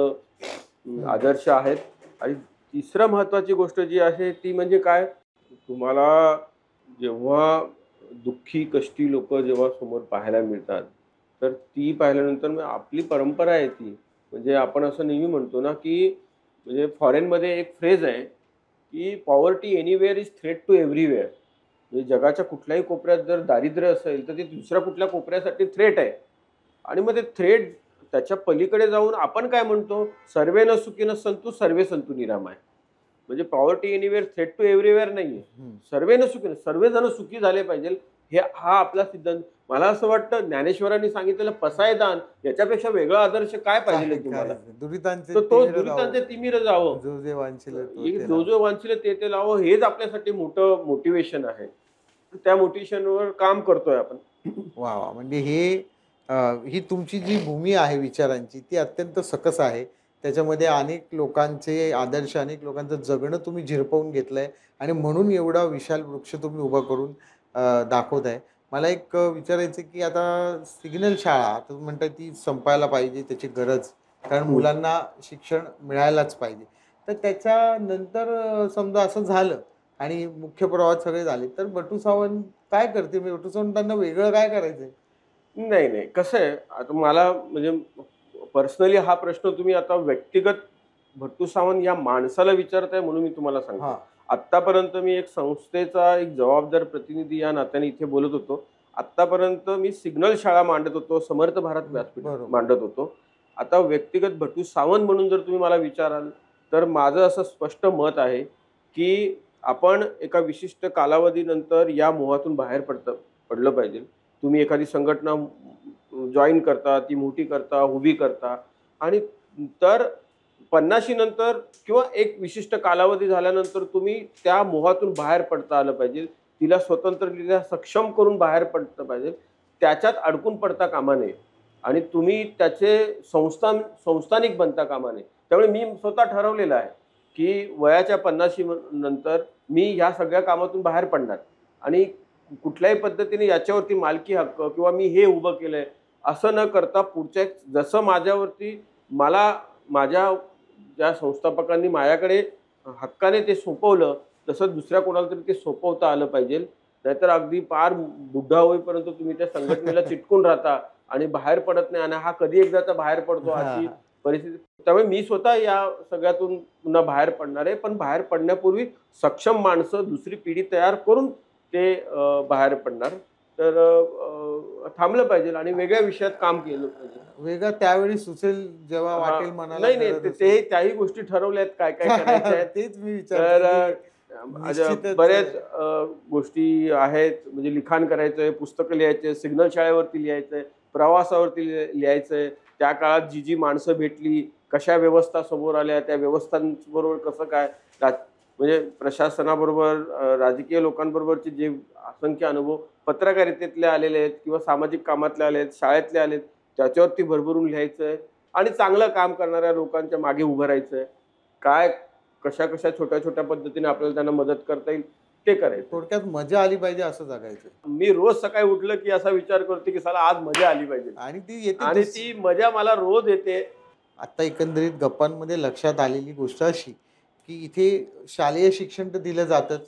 आदर्श आहेत. आणि तिसरं महत्वाची गोष्ट जी आहे ती म्हणजे काय, तुम्हाला जेव्हा दुःखी कष्टी लोक जेव्हा समोर पाहायला मिळतात, तर ती पाहिल्यानंतर मग आपली परंपरा आहे ती, म्हणजे आपण असं नेहमी म्हणतो ना की, म्हणजे फॉरेनमध्ये एक फ्रेज आहे की poverty anywhere is threat to everywhere. म्हणजे जगाच्या कुठल्याही कोपऱ्यात जर दारिद्र्य असेल तर ते दुसऱ्या कुठल्या कोपऱ्यासाठी थ्रेट आहे. आणि मग ते थ्रेट त्याच्या पलीकडे जाऊन आपण काय म्हणतो, सर्वे न सुखी न संतु सर्वे संतु निरामय. म्हणजे poverty anywhere threat to everywhere नाहीये, सर्वे न सुखी, सर्वजण सुखी झाले पाहिजे, हा आपला सिद्धांत. मला असं वाटतं ज्ञानेश्वरांनी सांगितलेलं पसायदान याच्यापेक्षा वेगळा आदर्श काय पाहिजे तुम्हाला. दुरितांचे तिमिर जावं, जो जो वांछिले ते लावं, हेच आपल्यासाठी मोठं मोटिवेशन आहे. त्या मोटिवेशनवर काम करतोय आपण. वा, म्हणजे ही तुमची जी भूमी आहे विचारांची ती अत्यंत सकस आहे. त्याच्यामध्ये अनेक लोकांचे आदर्श, अनेक लोकांचं जगणं तुम्ही झिरपवून घेतलं आहे आणि म्हणून एवढा विशाल वृक्ष तुम्ही उभा करून दाखवत आहे. मला एक विचारायचं की आता सिग्नल शाळा आता तुम्ही म्हणताय ती संपायला पाहिजे, त्याची गरज, कारण मुलांना शिक्षण मिळायलाच पाहिजे. तर त्याच्यानंतर समजा असं झालं आणि मुख्य प्रवाहात सगळे झाले, तर बटू सावंत काय करतील? म्हणजे बटू सावंतांना वेगळं काय करायचंय? नाही, नाही. कसं आहे, आता मला म्हणजे पर्सनली हा प्रश्न तुम्ही आता व्यक्तिगत भट्टू सावंत या माणसाला विचारताय म्हणून मी तुम्हाला सांगतो. हां, आत्तापर्यंत मी एक संस्थेचा एक जबाबदार प्रतिनिधी या नात्याने इथे बोलत होतो. आत्तापर्यंत मी सिग्नल शाळा मांडत होतो, समर्थ भारत व्यासपीठ बरोबर. मांडत होतो. आता व्यक्तिगत भट्टू सावंत म्हणून जर तुम्ही मला विचाराल, तर माझं असं स्पष्ट मत आहे, की आपण एका विशिष्ट कालावधीनंतर या मोहातून बाहेर पडलं पाहिजे. तुम्ही एखादी संघटना जॉइन करता, ती मोठी करता, उभी करता आणि तर 50शी नंतर किंवा एक विशिष्ट कालावधी झाल्यानंतर तुम्ही त्या मोहातून बाहेर पडता आलं पाहिजे. तिला स्वतंत्ररित्या सक्षम करून बाहेर पडलं पाहिजे. त्याच्यात अडकून पडता कामा नये आणि तुम्ही त्याचे संस्थानिक बनता कामा नये. त्यामुळे मी स्वतः ठरवलेलं आहे, की वयाच्या 50शी नंतर मी ह्या सगळ्या कामातून बाहेर पडणार आणि कुठल्याही पद्धतीने याच्यावरती मालकी हक्क किंवा मी हे उभं केलंय असं न करता पुढच्या जसं माझ्यावरती मला माझ्या ज्या संस्थापकांनी माझ्याकडे हक्काने ते सोपवलं तसं दुसऱ्या कोणाला तरी ते सोपवता आलं पाहिजे. नाहीतर अगदी पार बुड्ढा होईपर्यंत तुम्ही त्या संघटनेला चिटकून राहता आणि बाहेर पडत नाही आणि हा कधी एकदाचा बाहेर पडतो अशी परिस्थिती. त्यामुळे मी स्वतः या सगळ्यातून पुन्हा बाहेर पडणार आहे, पण बाहेर पडण्यापूर्वी सक्षम माणसं दुसरी पिढी तयार करून ते बाहेर पडणार. तर थांबलं पाहिजे आणि वेगळ्या विषयात काम केलं पाहिजे. वेगळं त्यावेळी सुचेल जेव्हा वाटेल मनाला. नाही, गरज नाही. असेल. त्याही गोष्टी ठरवल्यात काय काय करायच्या आहेत. तेच मी तर निश्चितच. बऱ्याच गोष्टी आहेत. म्हणजे लिखाण करायचंय, पुस्तकं लिहायचे, सिग्नल शाळेवरती लिहायचंय, प्रवासावरती लिहायचंय. त्या काळात जी जी माणसं भेटली, कशा व्यवस्था समोर आल्या, त्या व्यवस्थांबरोबर कसं काय म्हणजे प्रशासनाबरोबर राजकीय लोकांबरोबरचे जे असंख्य अनुभव पत्रकारितेतले आलेले आहेत किंवा सामाजिक कामातले आले आहेत, शाळेतले आलेत, त्याच्यावरती भरभरून लिहायचंय आणि चांगलं काम करणाऱ्या लोकांच्या मागे उभं राहायचंय. काय कशा कशा छोट्या छोट्या पद्धतीने आपल्याला त्यांना मदत करता येईल ते करायचं. थोडक्यात मजा आली पाहिजे असं जगायचं. मी रोज सकाळी उठलं की असा विचार करतो की साला आज मजा आली पाहिजे आणि ती येते आणि ती मजा मला रोज येते. आता एकंदरीत गप्पांमध्ये लक्षात आलेली गोष्ट अशी की इथे शालेय शिक्षण तर दिलं जातच,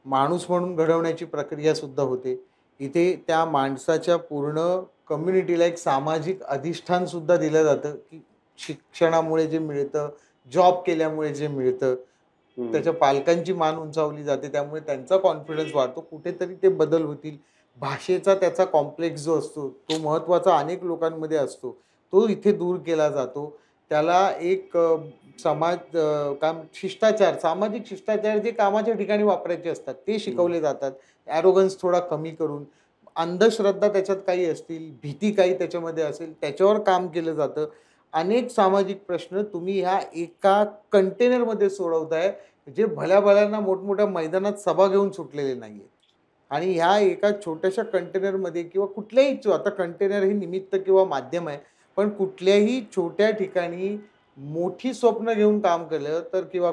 माणूस म्हणून घडवण्याची प्रक्रिया सुद्धा होते. इथे त्या माणसाच्या पूर्ण कम्युनिटीला एक सामाजिक अधिष्ठान सुद्धा दिलं जातं की शिक्षणामुळे जे मिळतं, जॉब केल्यामुळे जे मिळतं, त्याच्या पालकांची मान उंचावली जाते, त्यामुळे त्यांचा कॉन्फिडन्स वाढतो. कुठेतरी ते बदल होतील. भाषेचा त्याचा कॉम्प्लेक्स जो असतो तो महत्त्वाचा अनेक लोकांमध्ये असतो, तो इथे दूर केला जातो. त्याला एक शिष्टाचार, सामाजिक शिष्टाचार जे कामाच्या ठिकाणी वापरायचे असतात ते शिकवले जातात. ॲरोगन्स थोडा कमी करून, अंधश्रद्धा त्याच्यात काही असतील, भीती काही त्याच्यामध्ये असेल, त्याच्यावर काम केलं जातं. अनेक सामाजिक प्रश्न तुम्ही ह्या एका कंटेनरमध्ये सोडवताय, जे भल्याभल्यांना मोठमोठ्या मैदानात सभा घेऊन सुटलेले नाही आहेत. आणि ह्या एका छोट्याशा कंटेनरमध्ये किंवा कुठल्याही आता कंटेनर हे निमित्त किंवा माध्यम आहे, पण कुठल्याही छोट्या ठिकाणी मोठी स्वप्न घेऊन काम केलं तर किंवा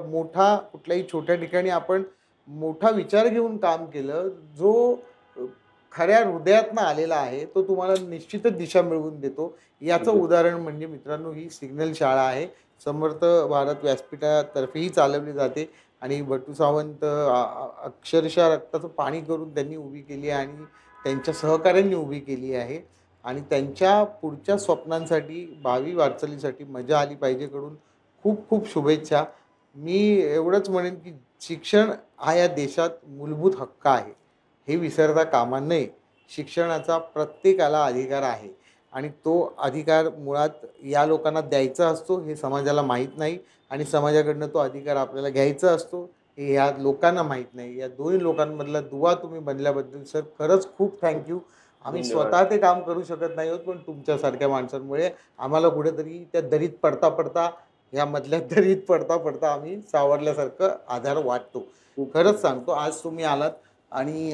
कुठल्याही छोट्या ठिकाणी आपण मोठा विचार घेऊन काम केलं, जो खऱ्या हृदयातनं आलेला आहे, तो तुम्हाला निश्चितच दिशा मिळवून देतो. याचं उदाहरण म्हणजे मित्रांनो ही सिग्नल शाळा आहे. समर्थ भारत व्यासपीठातर्फेही चालवली जाते आणि बटू सावंत अक्षरशः रक्ताचं पाणी करून त्यांनी उभी केली आहे आणि त्यांच्या सहकाऱ्यांनी उभी केली आहे. आणि त्यांच्या पुढच्या स्वप्नांसाठी, भावी वाटचालीसाठी मजा आली पाहिजेकडून खूप खूप शुभेच्छा. मी एवढंच म्हणेन की शिक्षण हा या देशात मूलभूत हक्क आहे, हे विसरता कामा नये. शिक्षणाचा प्रत्येकाला अधिकार आहे आणि तो अधिकार मुळात या लोकांना द्यायचा असतो हे समाजाला माहीत नाही आणि समाजाकडनं तो अधिकार आपल्याला घ्यायचा असतो हे या लोकांना माहीत नाही. या दोन्ही लोकांमधला दुवा तुम्ही बनल्याबद्दल सर खरंच खूप थँक्यू. आम्ही स्वतः ते काम करू शकत नाही आहोत, पण तुमच्यासारख्या माणसांमुळे आम्हाला कुठेतरी त्या दरीत पडता पडता ह्यामधल्या दरीत पडता पडता आम्ही सावरल्यासारखं आधार वाटतो. खरंच सांगतो, आज तुम्ही आलात आणि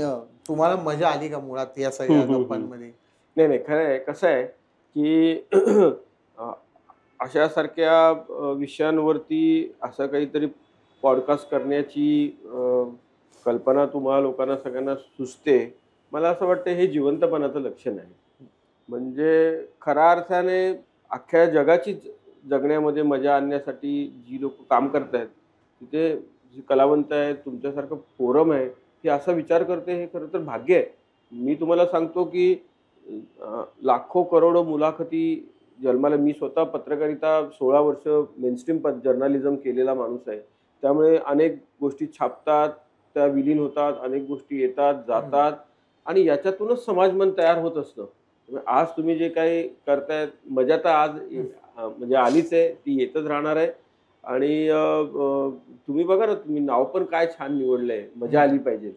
तुम्हाला मजा आली का मुळात या सगळ्या गप्पांमध्ये? नाही, नाही. खरं आहे. कसं आहे की अशासारख्या विषयांवरती असं काहीतरी पॉडकास्ट करण्याची कल्पना तुम्हा लोकांना सगळ्यांना सुचते, मला असं वाटतं हे जिवंतपणाचं लक्षण आहे. म्हणजे खऱ्या अर्थाने अख्ख्या जगाची जगण्यामध्ये मजा आणण्यासाठी जी लोक काम करत आहेत, तिथे जी कलावंत आहेत, तुमच्यासारखं फोरम आहे, हे असा विचार करते, हे खरं तर भाग्य आहे. मी तुम्हाला सांगतो की लाखो करोडो मुलाखती जन्माला, मी स्वतः पत्रकारिता 16 वर्ष मेनस्ट्रीम जर्नलिझम केलेला माणूस आहे. त्यामुळे अनेक गोष्टी छापतात, त्या विलीन होतात, अनेक गोष्टी येतात जातात आणि याच्यातूनच समाजमन तयार होत असतं. आज तुम्ही जे काही करतायत, मजा तर आज म्हणजे आलीच आहे, ती येतच राहणार आहे. आणि तुम्ही बघा ना, तुम्ही नाव पण काय छान निवडलंय, मजा आली पाहिजे.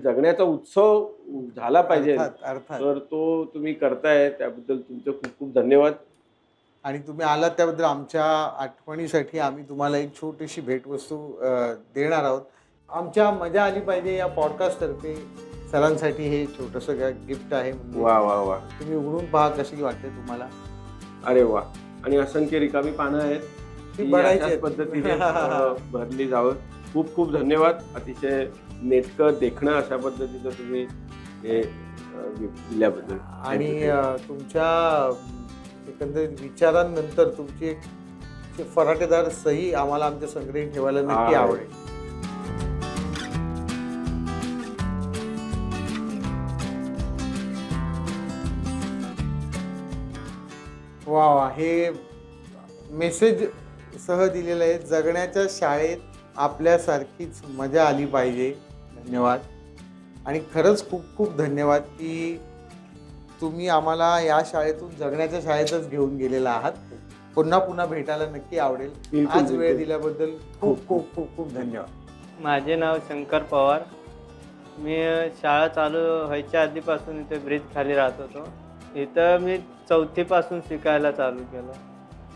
जगण्याचा उत्सव झाला पाहिजे, तर तो तुम्ही करताय, त्याबद्दल तुमचे खूप खूप धन्यवाद. आणि तुम्ही आलात त्याबद्दल आमच्या आठवणीसाठी आम्ही तुम्हाला एक छोटीशी भेटवस्तू देणार आहोत. आमच्या मजा आली पाहिजे या पॉडकास्टतर्फे सरांसाठी हे छोटंसं गिफ्ट आहे. वा वा वा, तुम्ही उघडून पहा कशी वाटते तुम्हाला. अरे वा, आणि असंख्य रिकामी पानं आहेत, ती अशाच पद्धतीने भरली जावं. खूप खूप धन्यवाद. अतिशय नेटकं देखणं अशा पद्धतीचं तुम्ही हे दिल्याबद्दल. आणि तुमच्या एकंदरीत विचारांनंतर तुमची एक फराटेदार सही आम्हाला आमच्या संग्रही ठेवायला नक्की आवडेल. वा वा, हे मेसेज सह दिलेलं आहे. जगण्याच्या शाळेत आपल्यासारखीच मजा आली पाहिजे. धन्यवाद. आणि खरंच खूप खूप धन्यवाद की तुम्ही आम्हाला या शाळेतून जगण्याच्या शाळेतच घेऊन गेलेला आहात. पुन्हा पुन्हा भेटायला नक्की आवडेल. आज वेळ दिल्याबद्दल खूप खूप खूप खूप धन्यवाद. माझे नाव शंकर पवार. मी शाळा चालू व्हायच्या आधीपासून इथे ब्रिज खाली राहत होतो. इथं मी 4थीपासून शिकायला चालू केलं.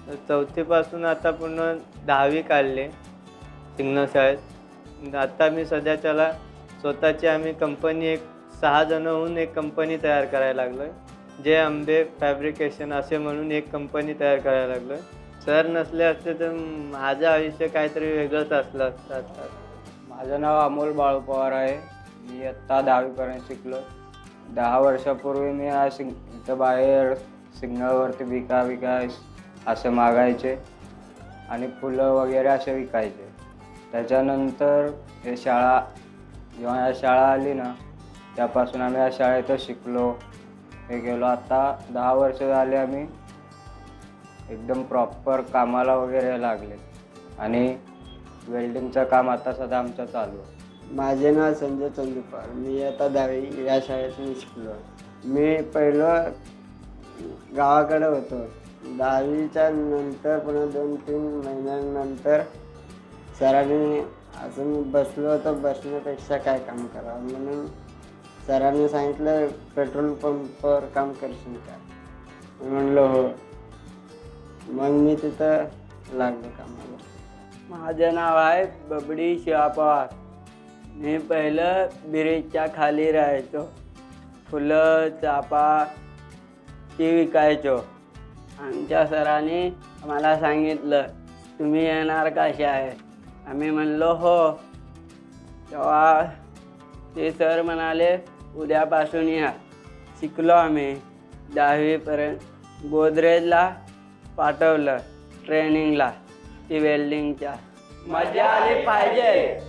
तर 4थीपासून आता पूर्ण 10वी काढले सिग्नल शाळेत. आता मी सध्याच्याला स्वतःची आम्ही कंपनी, एक 6 जण होऊन एक कंपनी तयार करायला लागलो आहे. जे आंबे फॅब्रिकेशन असे म्हणून एक कंपनी तयार करायला लागलो आहे. सर नसले असते तर माझं आयुष्य काहीतरी वेगळंच असलं असतं. माझं नाव अमोल बाळू पवार आहे. मी आत्ता 10वीपर्यंत शिकलो. 10 वर्षापूर्वी मी इथं बाहेर सिग्नलवरती विकाय असं मागायचे आणि फुलं वगैरे असे विकायचे. त्याच्यानंतर हे शाळा, जेव्हा या शाळा आली ना, त्यापासून आम्ही या शाळेतच शिकलो, हे गेलो. आता 10 वर्ष झाले आम्ही एकदम प्रॉपर कामाला वगैरे लागले आणि वेल्डिंगचं काम आता सध्या आमचं चालू आहे. माझे नाव संजय चंदूपार. मी आता 10वी या शाळेतून शिकलो. मी पहिलं गावाकडे होतो. 10वीच्या नंतर पुन्हा 2-3 महिन्यानंतर सरांनी, असं मी बसलो होतो, बसण्यापेक्षा काय काम करावं म्हणून सरांनी सांगितलं पेट्रोल पंपवर काम करशील का. म्हणलं हो. मग मी तिथं लागलो कामाला. माझं नाव आहे बबडी शिवा पवार. मी पहिलं ब्रिजच्या खाली राहायचो. फुलं, चाफा ती विकायचो. आमच्या सरांनी आम्हाला सांगितलं तुम्ही येणार का शाळेत. आम्ही म्हणलो हो. तेव्हा ते सर म्हणाले उद्यापासून या. शिकलो आम्ही 10वीपर्यंत. गोदरेजला पाठवलं ट्रेनिंगला, ती वेल्डिंगच्या. मजा आली पाहिजे.